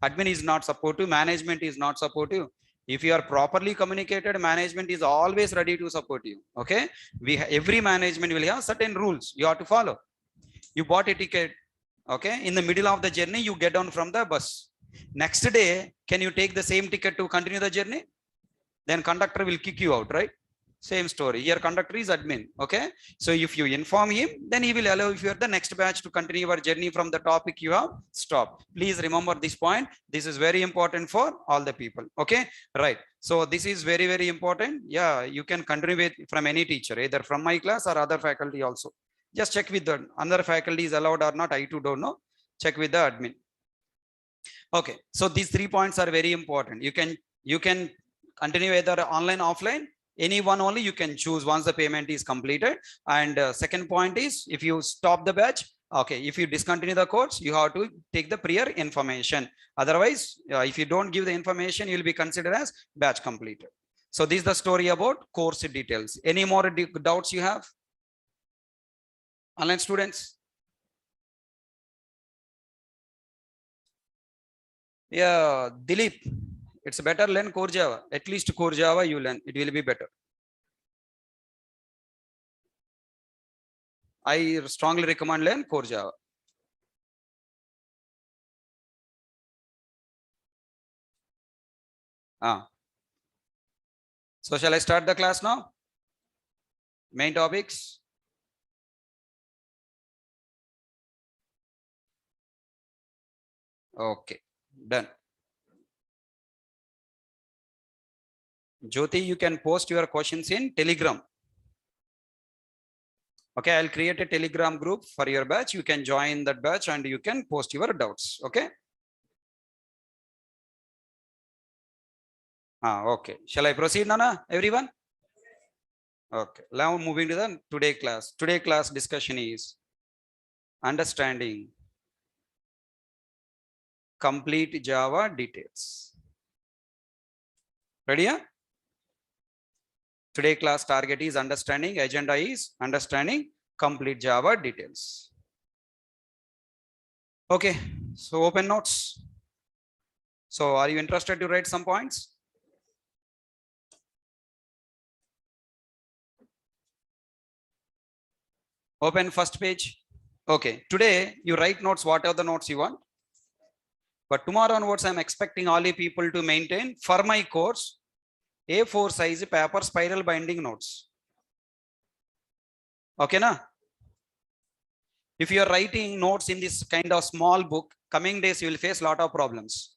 Speaker 1: admin is not supportive, management is not supportive. If you are properly communicated, management is always ready to support you. Okay, every management will have certain rules you have to follow. You bought a ticket, okay, in the middle of the journey you get down from the bus. Next day, can you take the same ticket to continue the journey? Then conductor will kick you out, right? Same story here, conductor is admin. Okay, so if you inform him, then he will allow if you are the next batch to continue your journey from the topic you have stopped. Please remember this point, this is very important for all the people. Okay, right, so this is very very important. Yeah, you can continue with from any teacher, either from my class or other faculty also. Just check with the another faculty is allowed or not, I too don't know. Check with the admin. Okay, so these 3 points are very important. You can continue either online, offline, any one only you can choose once the payment is completed. And second point is, if you stop the batch, okay, if you discontinue the course, you have to take the prior information. Otherwise, if you don't give the information, you will be considered as batch completed. So this is the story about course details. Any more doubts you have, online students? Yeah, Dilip, it's better learn core Java. At least core Java you learn, it will be better. I strongly recommend learn core Java. So shall I start the class now? Main topics. Okay, done. Jyoti, you can post your questions in Telegram. Okay, I'll create a Telegram group for your batch. You can join that batch and you can post your doubts. Okay. Okay. Shall I proceed, Nana? Everyone? Okay. Now moving to the today class. Today class discussion is understanding complete Java details. Ready? Yeah? Today class target is understanding, agenda is understanding complete Java details. Okay, so open notes. So are you interested to write some points? Open first page. Okay, today you write notes, whatever the notes you want. But tomorrow onwards, I'm expecting all the people to maintain for my course A4 size paper spiral binding notes. Okay, na? If you are writing notes in this kind of small book, coming days you will face a lot of problems.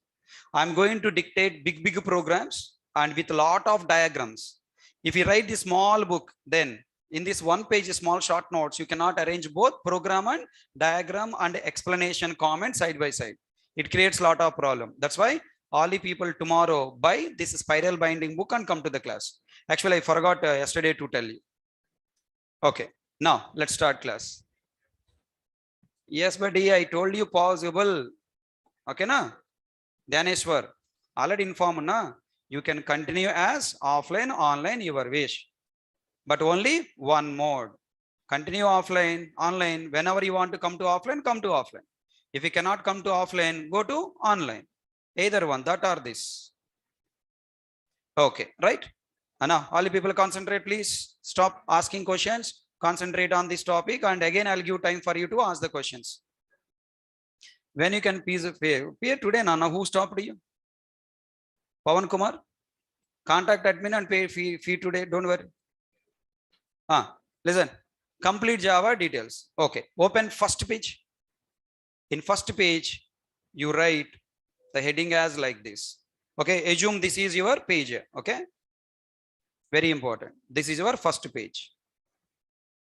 Speaker 1: I'm going to dictate big programs and with a lot of diagrams. If you write this small book, then in this one page small short notes, you cannot arrange both program and diagram and explanation comment side by side. It creates a lot of problem. That's why all the people tomorrow buy this spiral binding book and come to the class. Actually, I forgot yesterday to tell you. Okay, now let's start class. Yes, buddy, I told you possible. Okay, na? Dhaneshwar, already informed, na? You can continue as offline, online, your wish. But only one mode. Continue offline, online. Whenever you want to come to offline, come to offline. If you cannot come to offline, go to online. Either one, that or this. Okay, right? Anna, all the people concentrate, please. Stop asking questions. Concentrate on this topic, and again I'll give time for you to ask the questions. When you can please pay today, Nana, who stopped you? Pawan Kumar, contact admin and pay fee today. Don't worry. Listen, complete Java details. Okay, open first page. In first page, you write the heading as like this. Okay, assume this is your page. Okay, very important. This is your first page.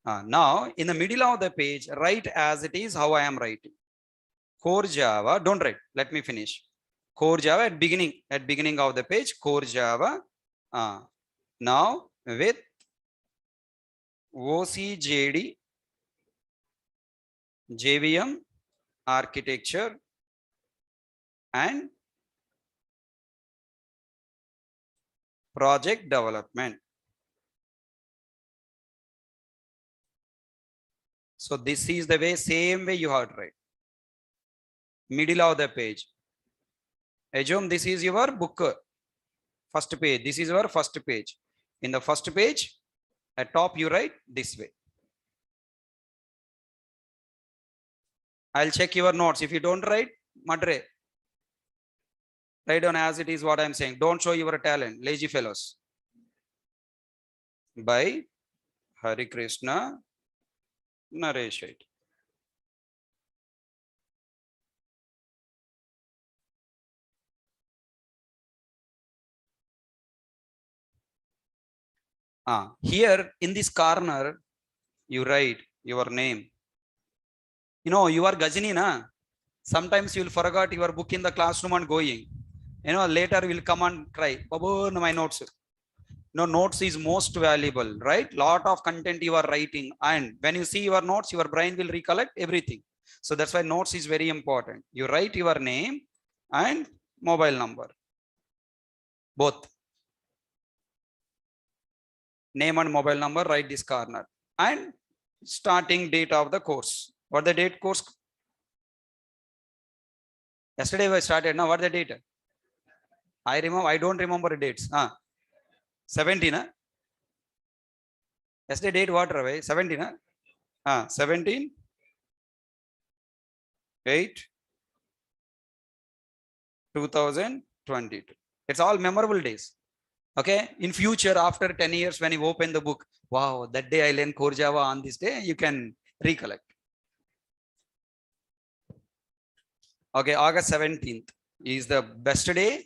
Speaker 1: Now in the middle of the page, write as it is how I am writing. Core Java, don't write. Let me finish. Core Java at beginning of the page, Core Java. Now with OCJD, JVM architecture and project development. So this is the way, same way you have to write. Middle of the page. Assume this is your book. First page. This is your first page. In the first page, at top you write this way. I'll check your notes. If you don't write, madre. Write down as it is what I'm saying. Don't show your talent, lazy fellows. By Hari Krishna Naresh. Here in this corner, you write your name. You know, you are Gajini, na? Sometimes you will forget your book in the classroom and going. You know, later will come and cry, Babu, my notes. No, notes is most valuable, right? Lot of content you are writing, and when you see your notes, your brain will recollect everything. So that's why notes is very important. You write your name and mobile number, both. Name and mobile number, write this corner, and starting date of the course. What the date course? Yesterday we started. Now what the date? I remember. I don't remember dates. 17. Yesterday date what? 17. 17. 8. 2022. It's all memorable days. Okay. In future, after 10 years, when you open the book, wow, that day I learned Core Java on this day, you can recollect. Okay, August 17th is the best day.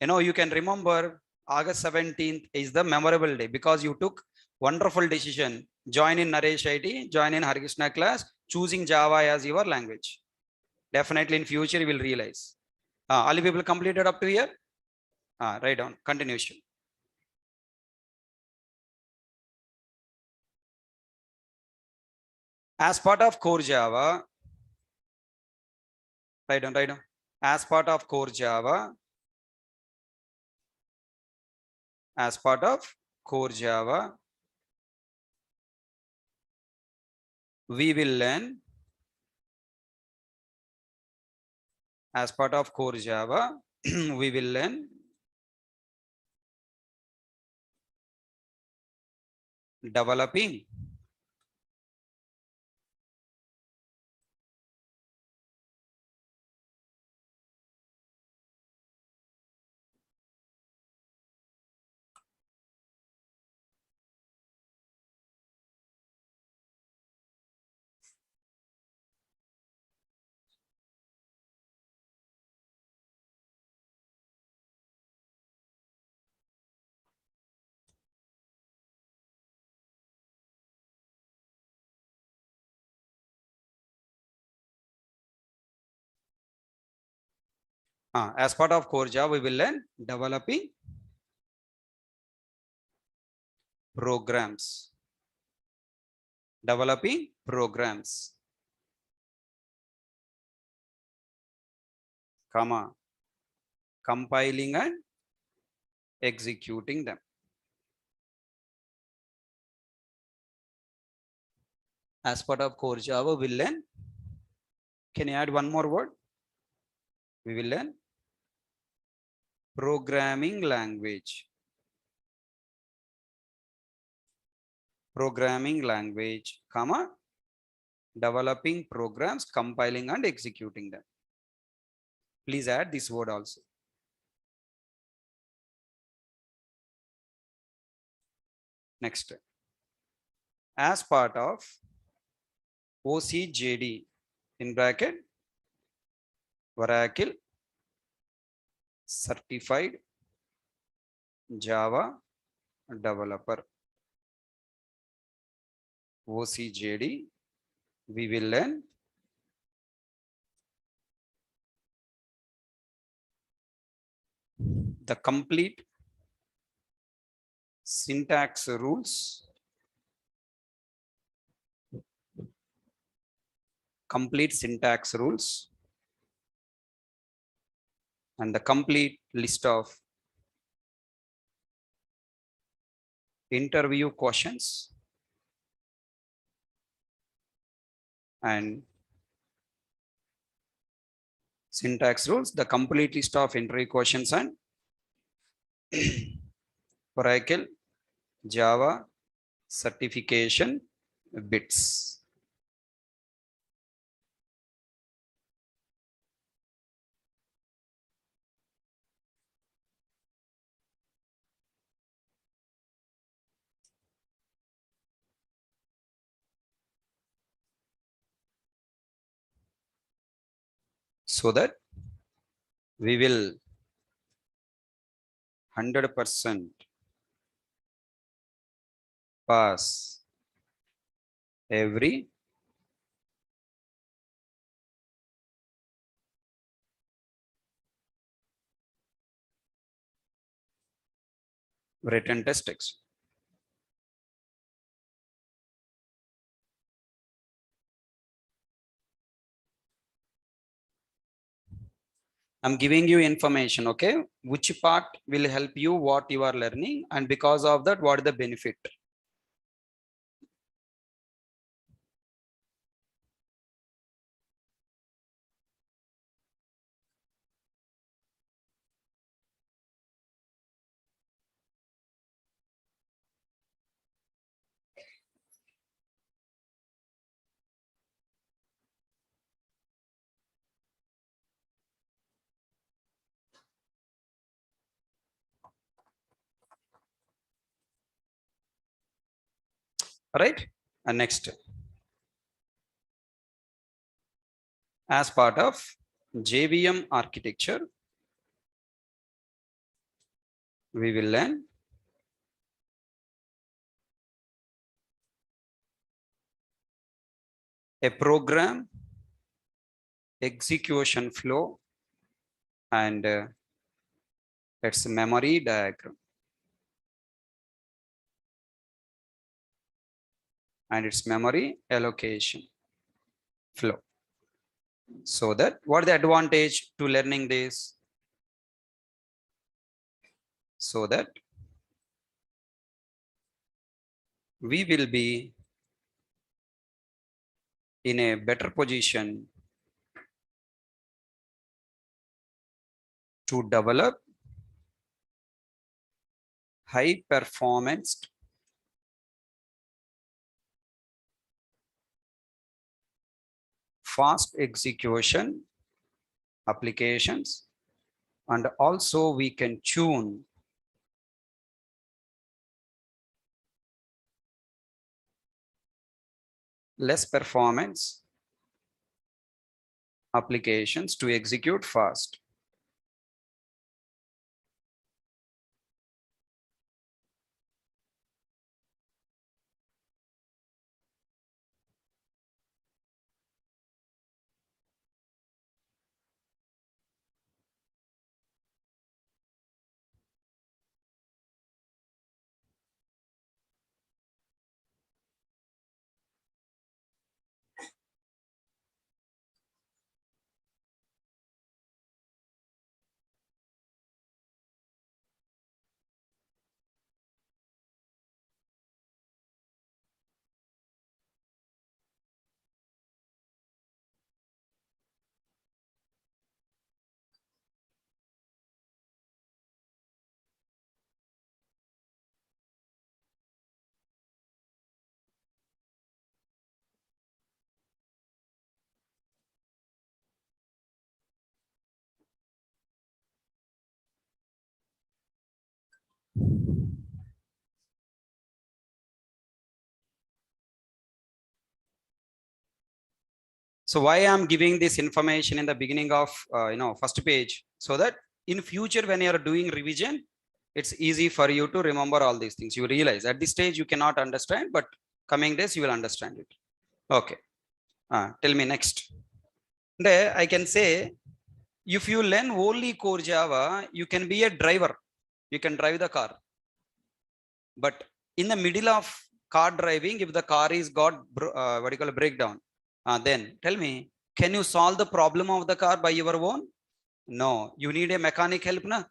Speaker 1: You know, you can remember August 17th is the memorable day because you took wonderful decision. Join in Naresh IT, join in Hari Krishna class, choosing Java as your language. Definitely in future you will realize. All you people completed up to here? Write down, continuation. As part of Core Java, write down. As part of Core Java, we will learn as part of Core Java, we will learn developing as part of Core Java, we will learn developing programs. Comma, compiling and executing them. As part of Core Java, we'll learn. Can you add one more word? We will learn programming language. Comma, developing programs, compiling and executing them. Please add this word also. Next, as part of OCJD in bracket, Oracle certified Java developer. OCJD, we will learn the complete syntax rules, and the complete list of interview questions and syntax rules, the complete list of interview questions and Oracle Java certification bits. So that we will 100% pass every written test. I'm giving you information, okay? Which part will help you, what you are learning, and because of that, what is the benefit? Right? And next, as part of JVM architecture, we will learn a program execution flow and its memory diagram and its memory allocation flow. So that what is the advantage to learning this? So that we will be in a better position to develop high performance fast execution applications, and also we can tune less performance applications to execute fast. So why I'm giving this information in the beginning of first page, so that in future when you are doing revision, it's easy for you to remember all these things. You realize at this stage you cannot understand, but Coming days, you will understand it. Okay. Tell me next. I can say, if you learn only core Java, you can be a driver. You can drive the car. But in the middle of car driving, if the car is got what do you call a breakdown, then tell me, can you solve the problem of the car by your own? No, you need a mechanic help, na?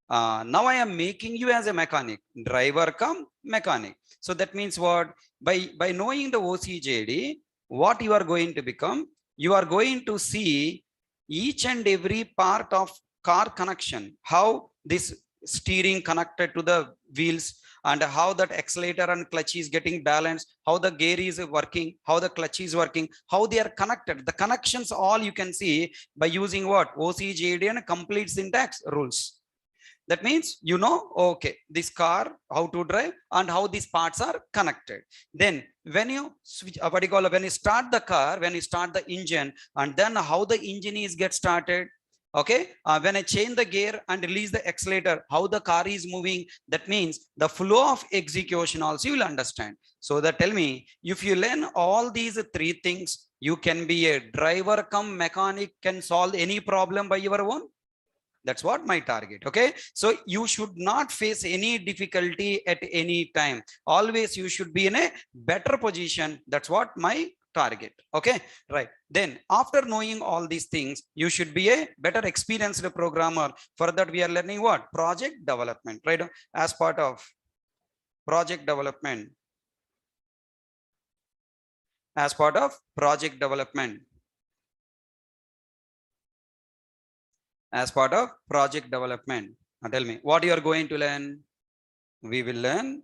Speaker 1: Now I am making you as a mechanic, driver come mechanic. So that means what? By knowing the OCJD, what you are going to become, you are going to see each and every part of car connection, how this steering connected to the wheels, and how that accelerator and clutch is getting balanced, how the gear is working, how the clutch is working, how they are connected. The connections all you can see by using what? OCJD and complete syntax rules. That means, you know, okay, this car, how to drive and how these parts are connected. Then when you switch, when you start the car, when you start the engine, and then how the engine is get started. Okay, when I change the gear and release the accelerator, how the car is moving. That means the flow of execution also you will understand. So that tell me, if you learn all these three things, you can be a driver come mechanic, can solve any problem by your own. That's what my target. Okay, so you should not face any difficulty at any time. Always you should be in a better position. That's what my target. Okay, right. Then after knowing all these things, you should be a better experienced programmer. For that we are learning what? Project development, right? As part of project development, as part of project development, as part of project development. Now tell me, what you are going to learn? We will learn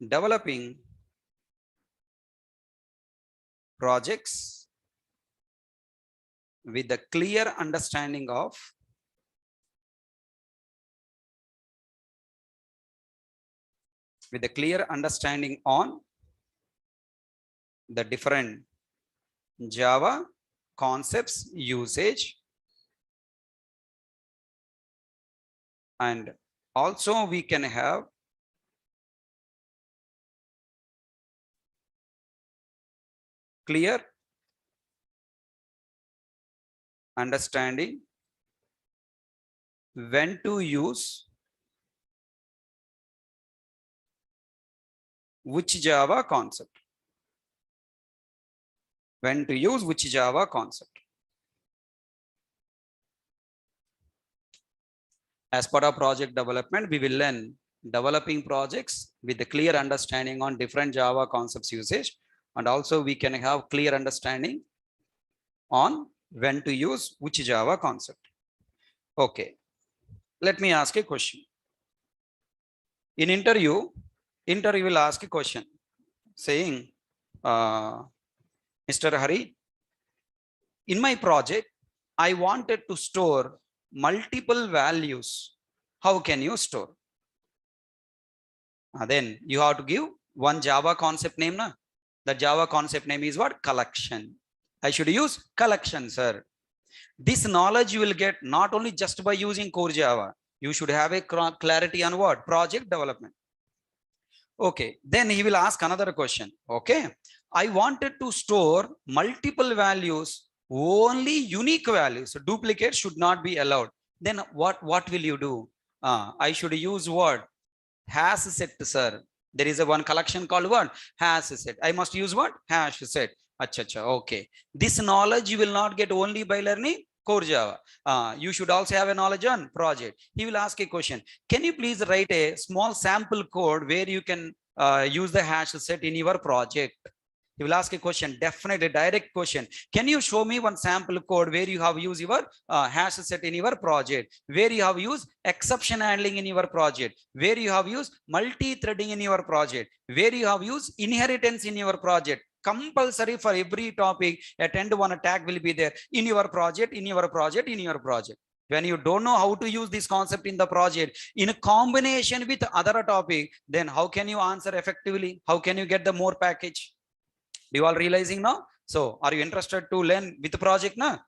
Speaker 1: developing projects with a clear understanding of on the different Java concepts usage, and also we can have clear understanding when to use which Java concept. When to use which Java concept. As part of project development, we will learn developing projects with a clear understanding on different Java concepts usage, and also we can have clear understanding on when to use which Java concept. Okay, let me ask a question. In interview will ask a question saying, Mr. Hari, in my project, I wanted to store multiple values. How can you store? Then you have to give one Java concept name. Na? The Java concept name is what? Collection. I should use collection, sir. This knowledge you will get not only just by using core Java. You should have a clarity on what? Project development. Okay, then he will ask another question. Okay, I wanted to store multiple values, only unique values. So duplicate should not be allowed. Then what will you do? I should use what? Hash set, sir. There is a one collection called what? Hash set. I must use what? Hash set. Acha, okay. This knowledge you will not get only by learning core Java. You should also have a knowledge on project. He will ask a question. Can you please write a small sample code where you can use the hash set in your project? He will ask a question, definitely direct question. Can you show me one sample code where you have used your hash set in your project, where you have used exception handling in your project, where you have used multi-threading in your project, where you have used inheritance in your project? Compulsory for every topic, at end one tag will be there in your project, in your project, in your project. When you don't know how to use this concept in the project in a combination with other topic, then how can you answer effectively? How can you get the more package? You all realizing now? So are you interested to learn with the project now?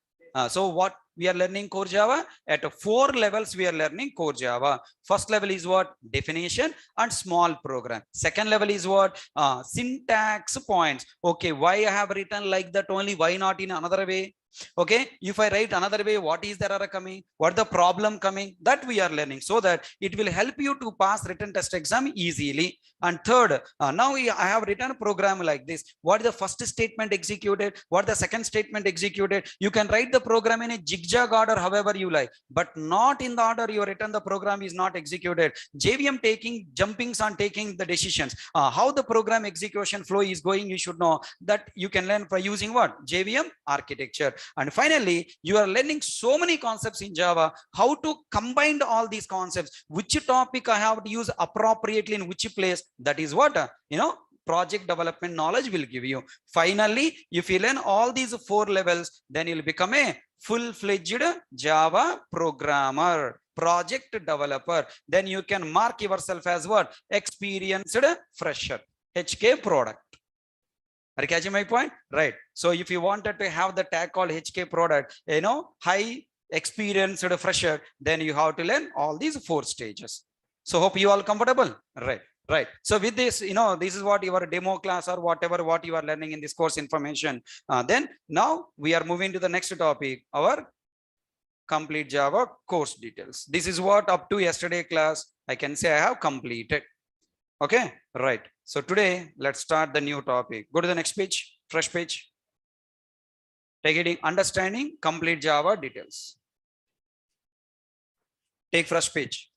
Speaker 1: So we are learning core Java? At 4 levels we are learning core Java. First level is what? Definition and small program. Second level is what? Syntax points. Okay, why I have written like that only? Why not in another way? Okay, if I write another way, what is the error coming, what the problem coming, that we are learning, so that it will help you to pass written test exam easily. And third, now I have written a program like this. What is the first statement executed, what the second statement executed? You can write the program in a zigzag order, however you like, but not in the order you written the program is not executed. JVM taking jumpings on taking the decisions, how the program execution flow is going, you should know. That you can learn by using what? JVM architecture. And finally, you are learning so many concepts in Java, how to combine all these concepts, which topic I have to use appropriately in which place. That is what, project development knowledge will give you. Finally, if you learn all these 4 levels, then you'll become a full-fledged Java programmer, project developer. Then you can mark yourself as what? Experienced fresher, HK product. Are you catching my point? Right. So if you wanted to have the tag called HK product, high experienced fresher, then you have to learn all these 4 stages. So hope you all comfortable. Right. Right. So with this, this is what your demo class or whatever what you are learning in this course information. Then now we are moving to the next topic, our complete Java course details. This is what up to yesterday class I can say I have completed. Okay, right. So today, let's start the new topic. Go to the next page, fresh page. Take it in understanding complete Java details. Take fresh page.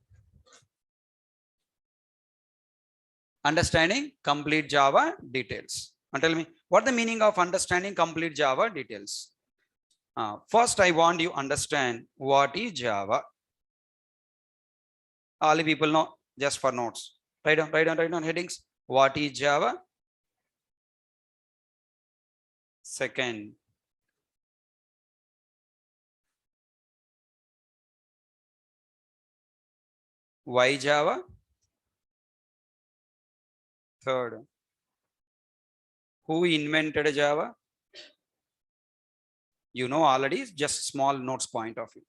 Speaker 1: Understanding complete Java details. And tell me, what the meaning of understanding complete Java details? First, I want you understand what is Java. All the people know, just for notes. Write down headings. What is Java? Second, why Java? Third, who invented Java? You know already, just small notes point of view.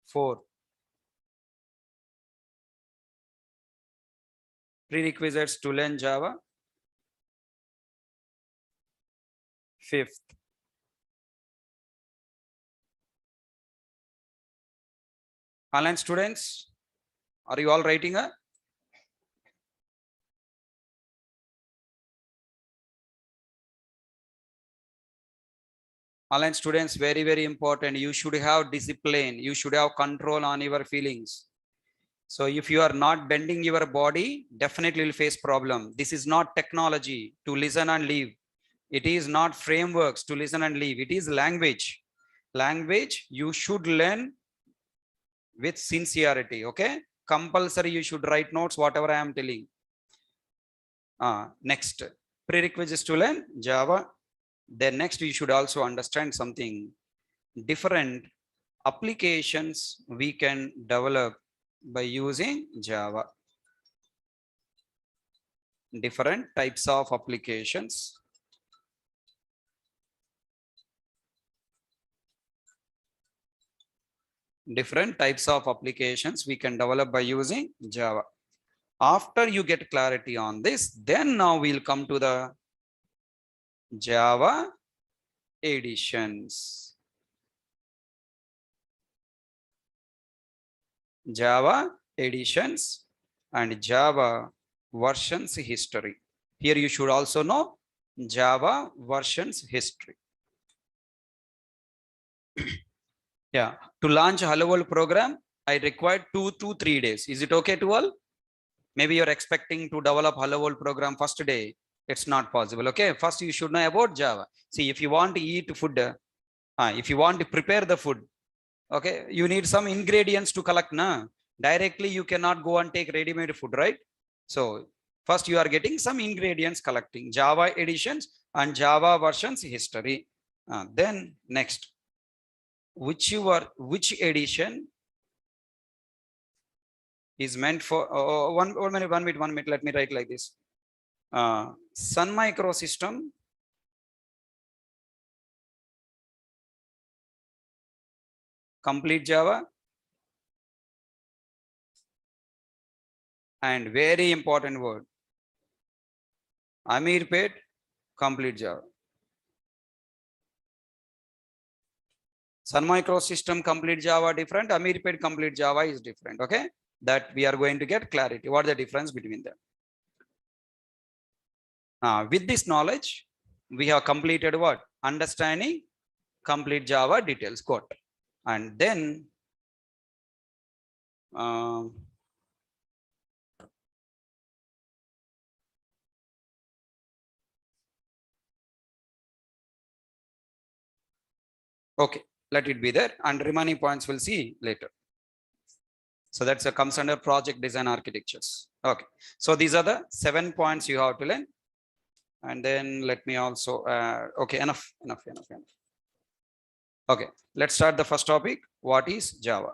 Speaker 1: 4, prerequisites to learn Java. 5th, online students, are you all writing a? Online students, very, very important. You should have discipline. You should have control on your feelings. So if you are not bending your body, definitely will face problem. This is not technology to listen and leave. It is not frameworks to listen and leave. It is language. Language you should learn with sincerity. Okay, compulsory you should write notes whatever I am telling. Next, prerequisites to learn Java. Then next you should also understand something. Different applications we can develop by using Java. Different types of applications. Different types of applications we can develop by using Java. After you get clarity on this, then now we'll come to the Java editions. Java editions and Java versions history. Here you should also know Java versions history. Yeah, to launch a Hello World program, I required 2 to 3 days. Is it okay to all? Maybe you're expecting to develop Hello World program first day. It's not possible. Okay, first you should know about Java. See, if you want to eat food, if you want to prepare the food, okay, you need some ingredients to collect. Directly you cannot go and take ready-made food, right? So first you are getting some ingredients collecting. Java editions and Java versions history. Then next, which edition is meant for one minute, let me write like this. Sun Microsystem complete Java. And very important word, Ameerpet, complete Java. Sun Microsystem complete Java different, Ameerpet complete Java is different. Okay, that we are going to get clarity. What is the difference between them? With this knowledge, we have completed what? Understanding complete Java details. Got. And then okay, let it be there, and remaining points we'll see later. So that's comes under project design architectures. Okay, so these are the 7 points you have to learn. And then let me also okay, enough. Okay, let's start the first topic. What is Java?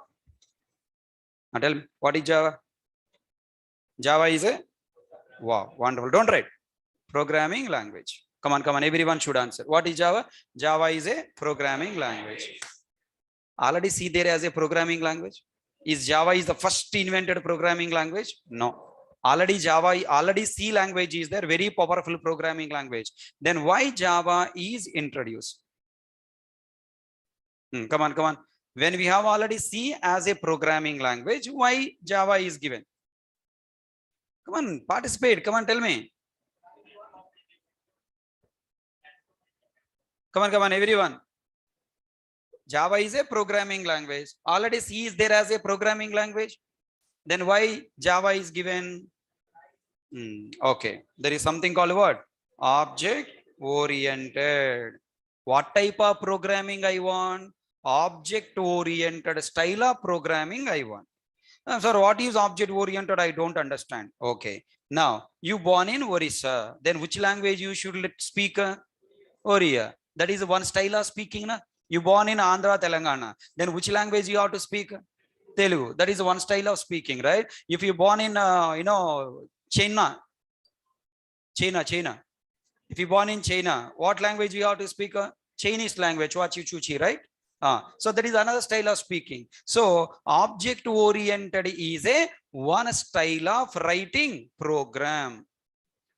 Speaker 1: Now tell me, what is Java? Java is a, wow, wonderful. Don't write. Programming language. Come on, everyone should answer. What is Java? Java is a programming language. Already see there as a programming language. Is Java is the first invented programming language? No. Already Java, already C language is there, very powerful programming language. Then why Java is introduced? Come on. When we have already C as a programming language, why Java is given? Come on, participate. Come on, tell me. Come on, everyone. Java is a programming language. Already C is there as a programming language. Then why Java is given? Okay, there is something called what? Object oriented. What type of programming I want? Object oriented style of programming I want. Sir, what is object oriented? I don't understand. Okay, now you born in Orissa, then which language you should speak? Oriya. That is one style of speaking. Na? You born in Andhra, Telangana, then which language you have to speak? Telugu. That is one style of speaking, right? If you born in China. If you born in China, what language you have to speak? Chinese language, Wachichuchi, right? So that is another style of speaking. So object oriented is a one style of writing program.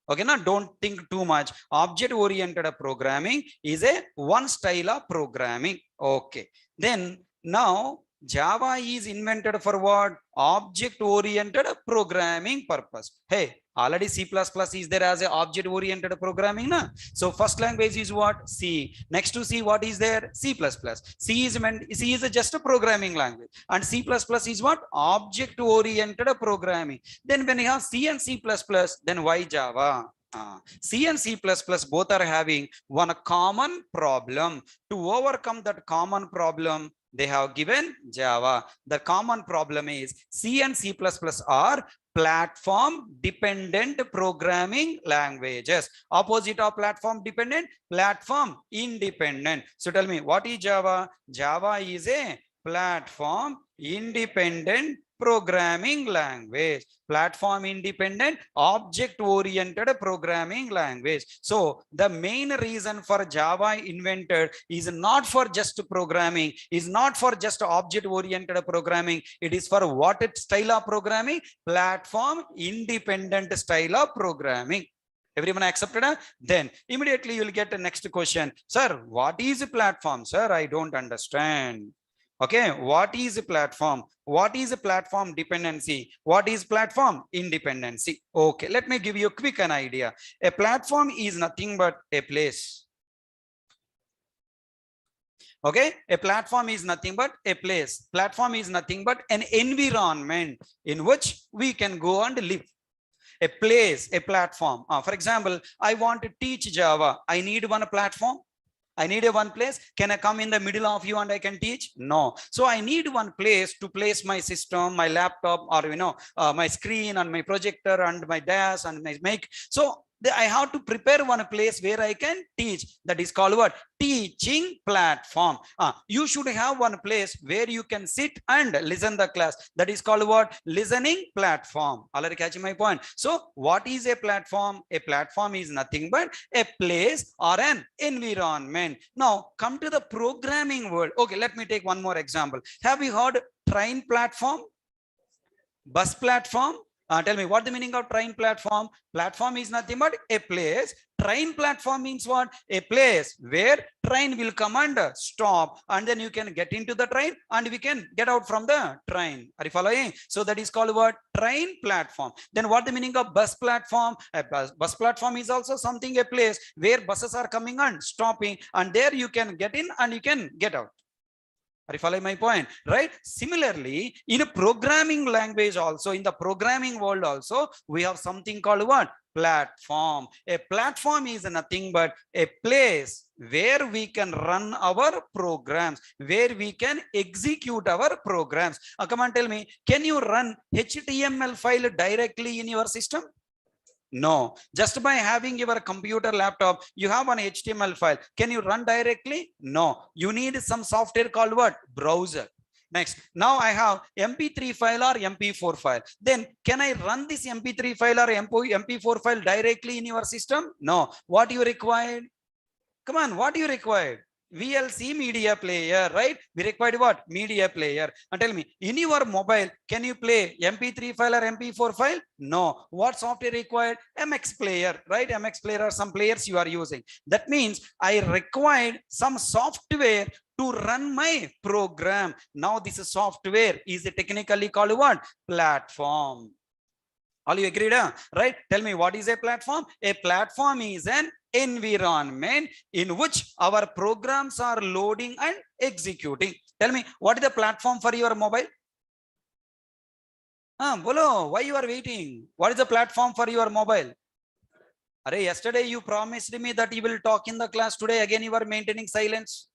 Speaker 1: Okay, now don't think too much. Object oriented programming is a one style of programming. Okay, then now Java is invented for what? Object oriented programming purpose. Hey, already C++ is there as a object oriented programming. Na? So first language is what? C. Next to C, what is there? C++. C is just a programming language, and C++ is what? Object oriented programming. Then when you have C and C++, then why Java? C and C++ both are having one common problem. To overcome that common problem, they have given Java. The common problem is C and C++ are platform dependent programming languages. Opposite of platform dependent, platform independent. So tell me, what is Java? Java is a platform independent programming language. Platform independent, object oriented programming language. So the main reason for Java invented is not for just programming, is not for just object oriented programming. It is for what style of programming? Platform independent style of programming. Everyone accepted? Then immediately you will get the next question. Sir, what is a platform? Sir, I don't understand. Okay, what is a platform? What is a platform dependency? What is platform independency? Okay, let me give you a quick an idea. A platform is nothing but a place. Okay, a platform is nothing but a place. Platform is nothing but an environment in which we can go and live. A place, a platform. For example, I want to teach Java. I need one platform. I need a one place. Can I come in the middle of you and I can teach? No. So I need one place to place my system, my laptop, or my screen and my projector and my dash and my mic. So I have to prepare one place where I can teach. That is called what? Teaching platform. You should have one place where you can sit and listen the class. That is called what? Listening platform. Already catching my point. So what is a platform? A platform is nothing but a place or an environment. Now come to the programming world. Okay, let me take one more example. Have you heard train platform? Bus platform? Tell me what the meaning of train platform. Platform is nothing but a place. Train platform means what? A place where train will come and stop, and then you can get into the train and we can get out from the train. Are you following? So that is called what? Train platform. Then what the meaning of bus platform? A bus platform is also something, a place where buses are coming and stopping, and there you can get in and you can get out. Are you following my point? Right? Similarly, in a programming language also, in the programming world also, we have something called what? Platform. A platform is nothing but a place where we can run our programs, where we can execute our programs. Come on, tell me, can you run HTML file directly in your system? No, just by having your computer laptop, you have an HTML file. Can you run directly? No, you need some software called what? Browser. Next, now I have MP3 file or MP4 file. Then can I run this MP3 file or MP4 file directly in your system? No. What you required? Come on, what you required? VLC media player, right? We required what? Media player. And tell me, in your mobile, can you play MP3 file or MP4 file? No. What software required? MX player, right? MX player or some players you are using. That means I required some software to run my program. Now this software is technically called what? Platform. All you agreed, right? Tell me, what is a platform? A platform is an environment in which our programs are loading and executing. Tell me, what is the platform for your mobile? Bolo, why you are waiting? What is the platform for your mobile? Arey, yesterday you promised me that you will talk in the class. Today again you are maintaining silence.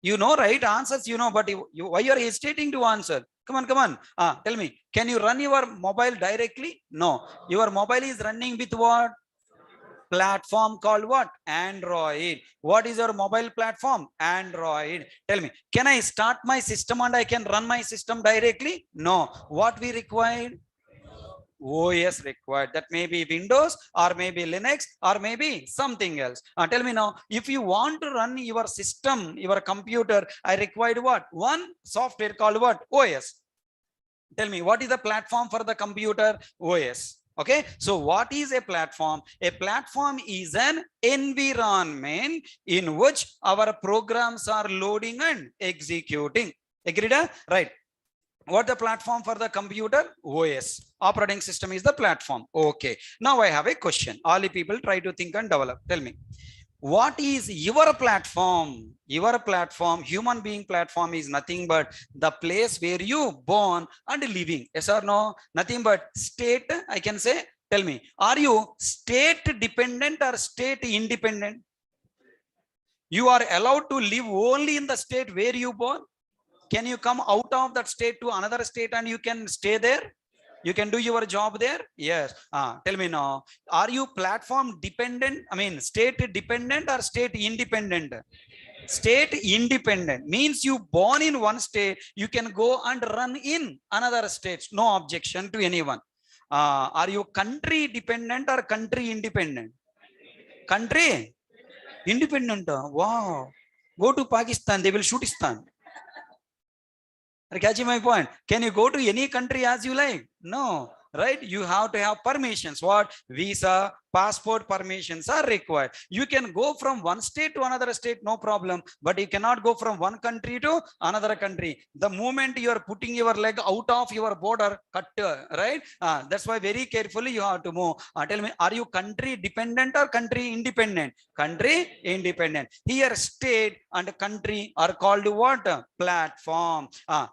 Speaker 1: You know, right? Answers you know, but why you are hesitating to answer? Come on, come on. Tell me, can you run your mobile directly? No. Your mobile is running with what? Platform called what? Android. What is your mobile platform? Android. Tell me, can I start my system and I can run my system directly? No. What we required? OS required. That may be Windows or maybe Linux or maybe something else. Tell me now, if you want to run your system, your computer, I required what? One software called what? OS. Tell me, what is the platform for the computer? OS. Okay, so what is a platform? A platform is an environment in which our programs are loading and executing. Agreed? Right. What the platform for the computer? OS. Operating system is the platform. Okay. Now I have a question. All the people try to think and develop. Tell me, what is your platform? Your platform, human being platform, is nothing but the place where you born and living. Yes or no? Nothing but state, I can say. Tell me, are you state dependent or state independent? You are allowed to live only in the state where you born. Can you come out of that state to another state and you can stay there? You can do your job there? Yes. Tell me now, are you platform dependent? I mean, state dependent or state independent? State independent means you born in one state, you can go and run in another state. No objection to anyone. Are you country dependent or country independent? Country independent. Wow. Go to Pakistan, they will shoot Istan. Are you catching my point? Can you go to any country as you like? No, right? You have to have permissions. What? Visa, passport permissions are required. You can go from one state to another state, no problem, but you cannot go from one country to another country. The moment you are putting your leg out of your border, cut, right? That's why very carefully you have to move. Tell me, are you country dependent or country independent? Country independent. Here state and country are called what? Platform.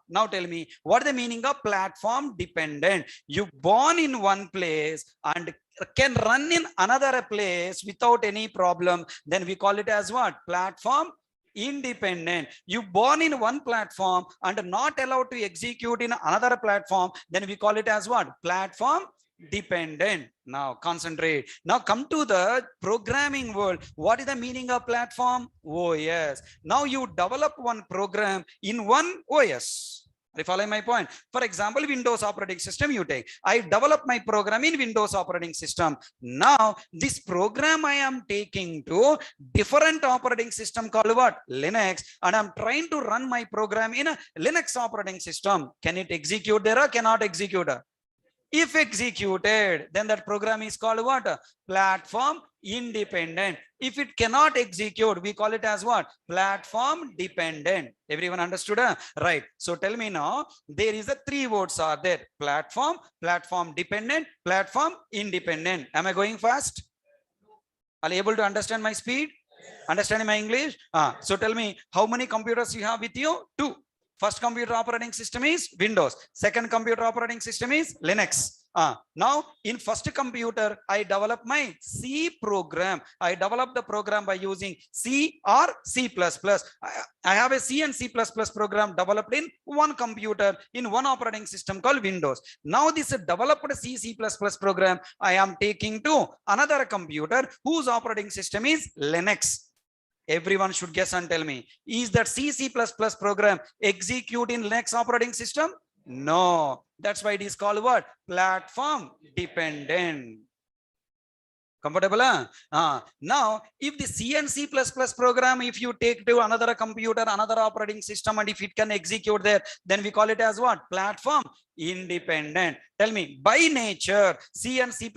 Speaker 1: Now tell me, what is the meaning of platform dependent? You born in one place and can run in another place without any problem, then we call it as what? Platform independent. You born in one platform and not allowed to execute in another platform, then we call it as what? Platform dependent. Now concentrate. Now come to the programming world. What is the meaning of platform? OS. Now you develop one program in one OS. Are you following my point? For example, Windows operating system you take. I develop my program in Windows operating system. Now this program I am taking to different operating system called what? Linux, and I'm trying to run my program in a Linux operating system. Can it execute there or cannot execute? If executed, then that program is called what? Platform independent. If it cannot execute, we call it as what? Platform dependent. Everyone understood? Right. So tell me now, there is a three words are there: platform, platform dependent, platform independent. Am I going fast? Are you able to understand my speed? Understanding my English? So tell me, how many computers you have with you? Two. First computer operating system is Windows. Second computer operating system is Linux. Now in first computer, I develop my C program. I develop the program by using C or C++. I have a C and C++ program developed in one computer in one operating system called Windows. Now this developed C++ program I am taking to another computer whose operating system is Linux. Everyone should guess and tell me, is that C++ program execute in Linux operating system? No. That's why it is called what? Platform dependent. Comfortable? Now, if the C and C++ program, if you take to another computer, another operating system, and if it can execute there, then we call it as what? Platform independent. Tell me, by nature, C and C++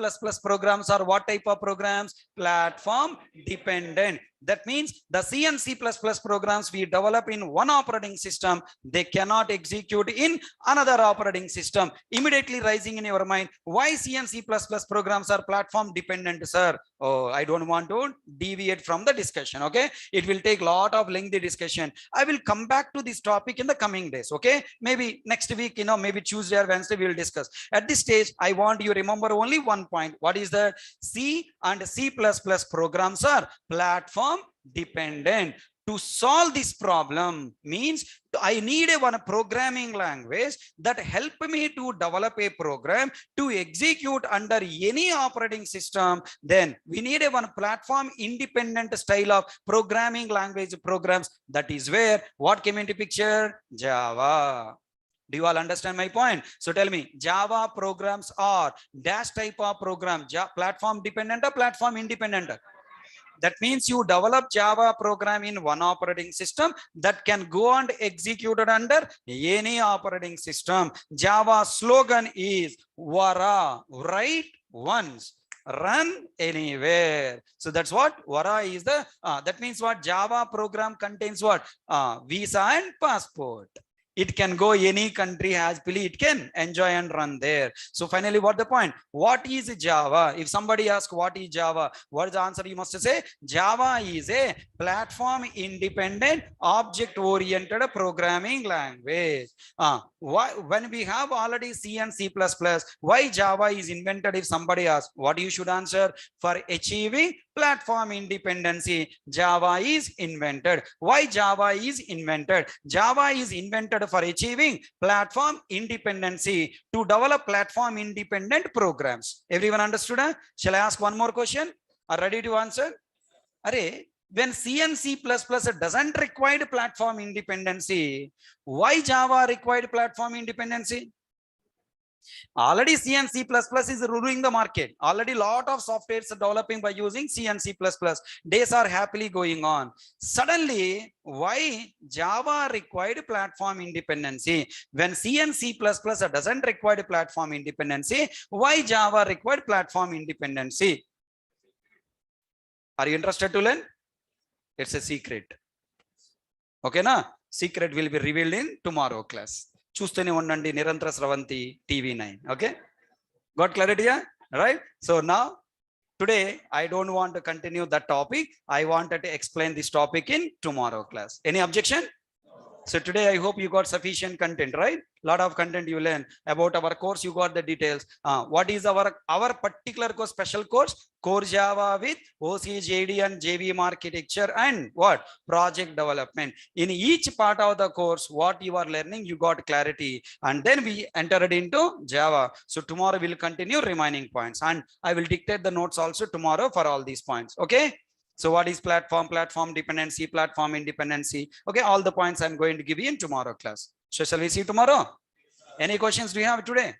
Speaker 1: programs are what type of programs? Platform dependent. That means the C and C++ programs we develop in one operating system, they cannot execute in another operating system. Immediately rising in your mind, why C and C++ programs are platform dependent, sir? Oh, I don't want to deviate from the discussion. Okay, it will take a lot of lengthy discussion. I will come back to this topic in the coming days. Okay, maybe next week, maybe Tuesday or Wednesday we will discuss. At this stage, I want you to remember only one point. What is that? C and C++ programs are platform dependent. To solve this problem means I need one programming language that help me to develop a program to execute under any operating system. Then we need one platform independent style of programming language programs. That is where what came into picture? Java. Do you all understand my point? So tell me, Java programs are dash type of program, platform dependent or platform independent? That means you develop Java program in one operating system that can go and executed under any operating system. Java slogan is Vara, write once, run anywhere. So that's what Vara is the, that means what? Java program contains what? Visa and passport. It can go any country happily, it can enjoy and run there. So finally, what the point? What is Java? If somebody asks what is Java, what is the answer? You must say Java is a platform independent object oriented programming language. Why, when we have already C and C++, why Java is invented? If somebody asks, what you should answer? For achieving platform independency, Java is invented. Why Java is invented? Java is invented for achieving platform independency, to develop platform independent programs. Everyone understood? Shall I ask one more question? Are ready to answer? Array, when C and C++ doesn't require platform independency, why Java required platform independency? Already C and C++ is ruling the market. Already lot of softwares are developing by using C and C++. Days are happily going on. Suddenly, why Java required platform independency? When C and C++ doesn't require platform independency, why Java required platform independency? Are you interested to learn? It's a secret. Okay, na? Secret will be revealed in tomorrow class. చూస్తూనే ఉండండి నిరంతర స్రవంతి TV9. Okay, got clarity? Yeah, right. So now today I don't want to continue that topic. I wanted to explain this topic in tomorrow class. Any objection? So today, I hope you got sufficient content, right? Lot of content you learn about our course. You got the details. What is our particular course, special course? Core Java with OC, JD, and JVM architecture and what? Project development. In each part of the course, what you are learning, you got clarity. And then we entered into Java. So tomorrow we'll continue remaining points. And I will dictate the notes also tomorrow for all these points. Okay? So what is platform dependency, platform independency? Okay, all the points I'm going to give you in tomorrow class. So shall we see tomorrow? Any questions do you have today?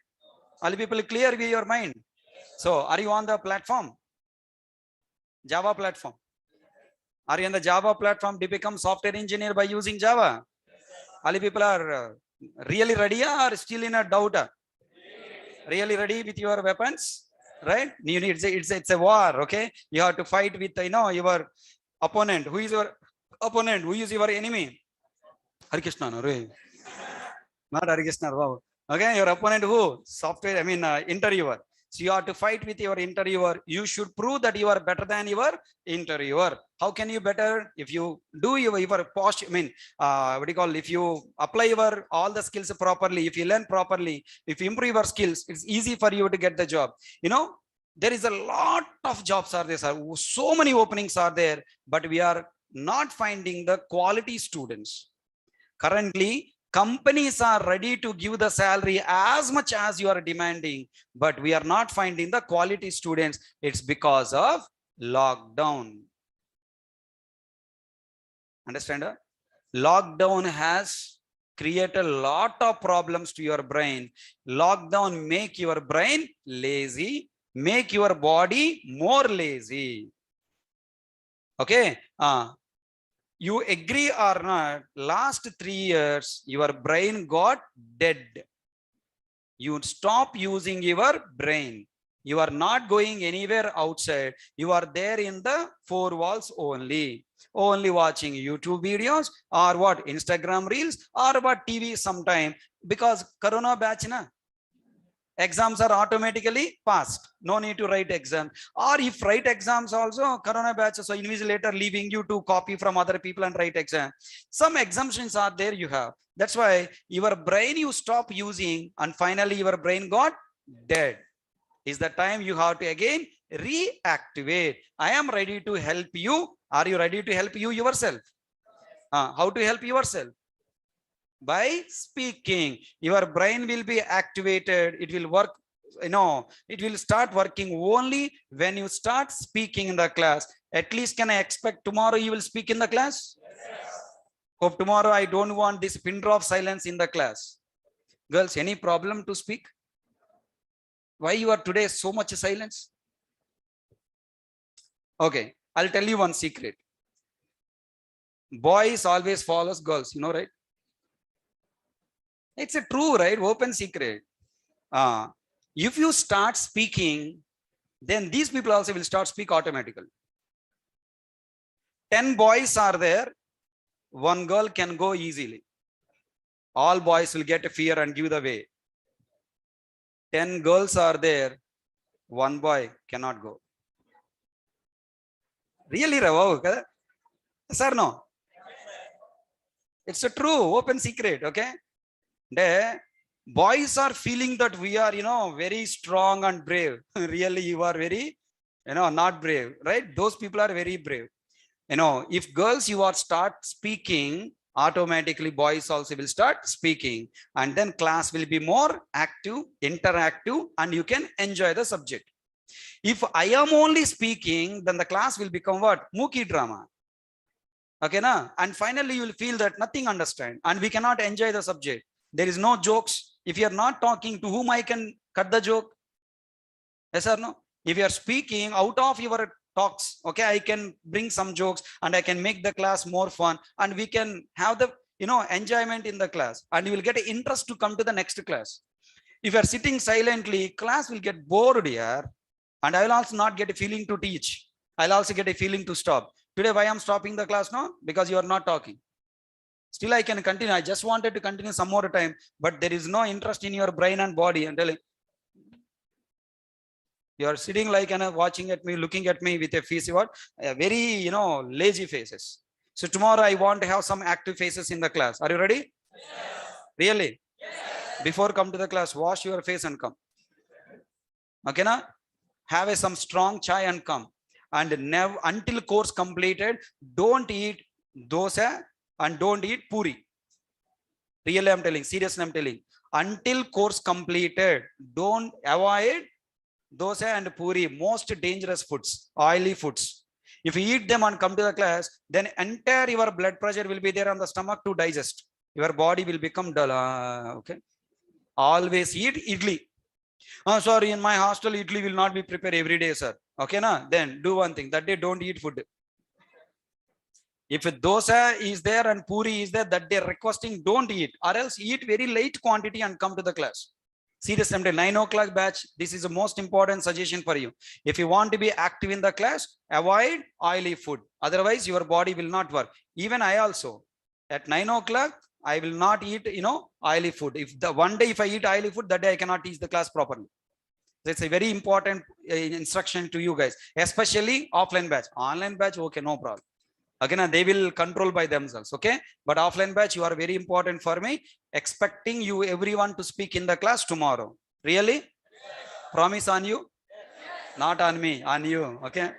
Speaker 1: All people clear with your mind? So are you on the platform? Java platform? Are you on the Java platform to become software engineer by using Java? All people are really ready or still in a doubt? Really ready with your weapons? Right? You need it's a war. Okay, you have to fight with your opponent. Who is your opponent? Who is your enemy? Hare Krishna, no, not Hare Krishna. Wow. Okay, your opponent who? Software. I mean, interviewer. So you have to fight with your interviewer. You should prove that you are better than your interviewer. How can you better? If you do your post, I mean, what do you call? If you apply your all the skills properly, if you learn properly, if you improve your skills, it's easy for you to get the job. There is a lot of jobs are there. So many openings are there, but we are not finding the quality students. Currently, companies are ready to give the salary as much as you are demanding, but we are not finding the quality students. It's because of lockdown. Understand? Lockdown has created a lot of problems to your brain. Lockdown make your brain lazy, make your body more lazy. Okay. You agree or not, last 3 years, your brain got dead. You stop using your brain. You are not going anywhere outside. You are there in the 4 walls only. Only watching YouTube videos or what? Instagram reels or what? TV sometime. Because Corona batch na. Exams are automatically passed. No need to write exam. Or if write exams also, Corona batch, so invigilator leaving you to copy from other people and write exam. Some exemptions are there you have. That's why your brain you stop using and finally your brain got dead. Is the time you have to again reactivate. I am ready to help you. Are you ready to help you yourself? How to help yourself? By speaking. Your brain will be activated. It will work, it will start working only when you start speaking in the class. At least can I expect tomorrow you will speak in the class? Yes. Hope tomorrow I don't want this pin drop silence in the class. Girls, any problem to speak? Why you are today so much silence? Okay, I'll tell you one secret. Boys always follows girls, right? It's a true, right? Open secret. If you start speaking, then these people also will start speak automatically. 10 boys are there. One girl can go easily. All boys will get fear and give the way. 10 girls are there. One boy cannot go. Really, Ravo? Sir, no? It's a true, open secret, okay? The boys are feeling that we are, very strong and brave. Really, you are very, not brave, right? Those people are very brave. If girls, you are start speaking, automatically boys also will start speaking. And then class will be more active, interactive, and you can enjoy the subject. If I am only speaking, then the class will become what? Mookie drama. Okay, na? And finally, you will feel that nothing understand. And we cannot enjoy the subject. There is no jokes. If you are not talking, to whom I can cut the joke? Yes or no? If you are speaking out of your talks, okay, I can bring some jokes and I can make the class more fun and we can have the, enjoyment in the class and you will get interest to come to the next class. If you are sitting silently, class will get bored here and I will also not get a feeling to teach. I'll also get a feeling to stop. Today, why I'm stopping the class now? Because you are not talking. Still, I can continue. I just wanted to continue some more time, but there is no interest in your brain and body. And telling you are sitting like watching at me, looking at me with a face, very lazy faces. So tomorrow I want to have some active faces in the class. Are you ready? Really? Before come to the class, wash your face and come. Okay, na? Have some strong chai and come. And never until course completed, don't eat dosa and don't eat puri. Really, I'm telling. Seriously, I'm telling. Until course completed, don't avoid dosa and puri. Most dangerous foods, oily foods. If you eat them and come to the class, then entire your blood pressure will be there on the stomach to digest. Your body will become dull. Okay. Always eat idli. Sorry, in my hostel, idli will not be prepared every day, sir. Okay, na? Then do one thing. That day, don't eat food. If dosa is there and puri is there, that day requesting, don't eat. Or else eat very light quantity and come to the class. Seriously, 9 o'clock batch, this is the most important suggestion for you. If you want to be active in the class, avoid oily food. Otherwise, your body will not work. Even I also, at 9 o'clock, I will not eat, oily food. If the one day if I eat oily food, that day I cannot teach the class properly. That's a very important instruction to you guys, especially offline batch. Online batch, okay, no problem. Again, they will control by themselves, okay? But offline batch, you are very important for me. Expecting you, everyone, to speak in the class tomorrow. Really? Yes. Promise on you? Yes. Not on me, on you, okay?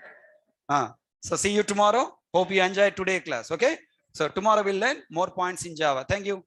Speaker 1: So see you tomorrow. Hope you enjoy today's class, okay? So tomorrow we'll learn more points in Java. Thank you.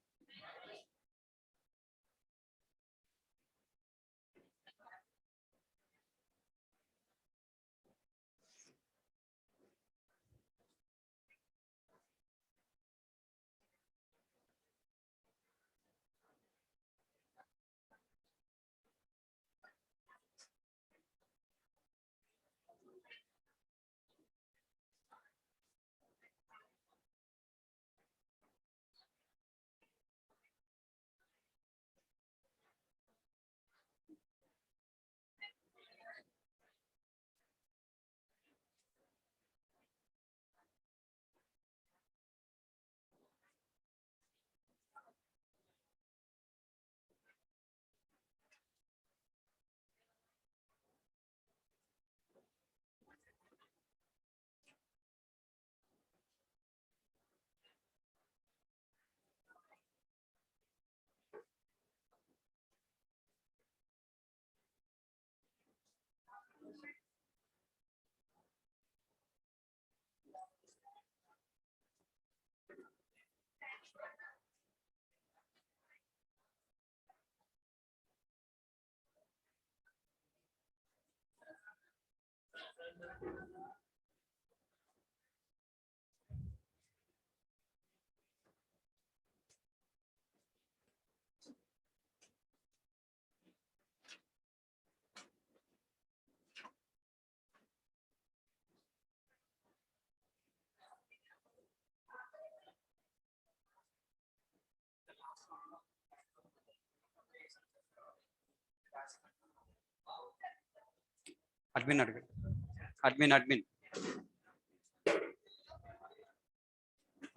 Speaker 1: Admin.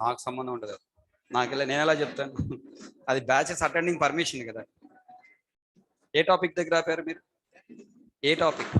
Speaker 1: నాకు సంబంధం ఉండదు. నేను ఎలా చెప్తాను? అది batches attending permission కదా. ఏ topic దగ్గర ఆపారు మీరు? ఏ టాపిక్?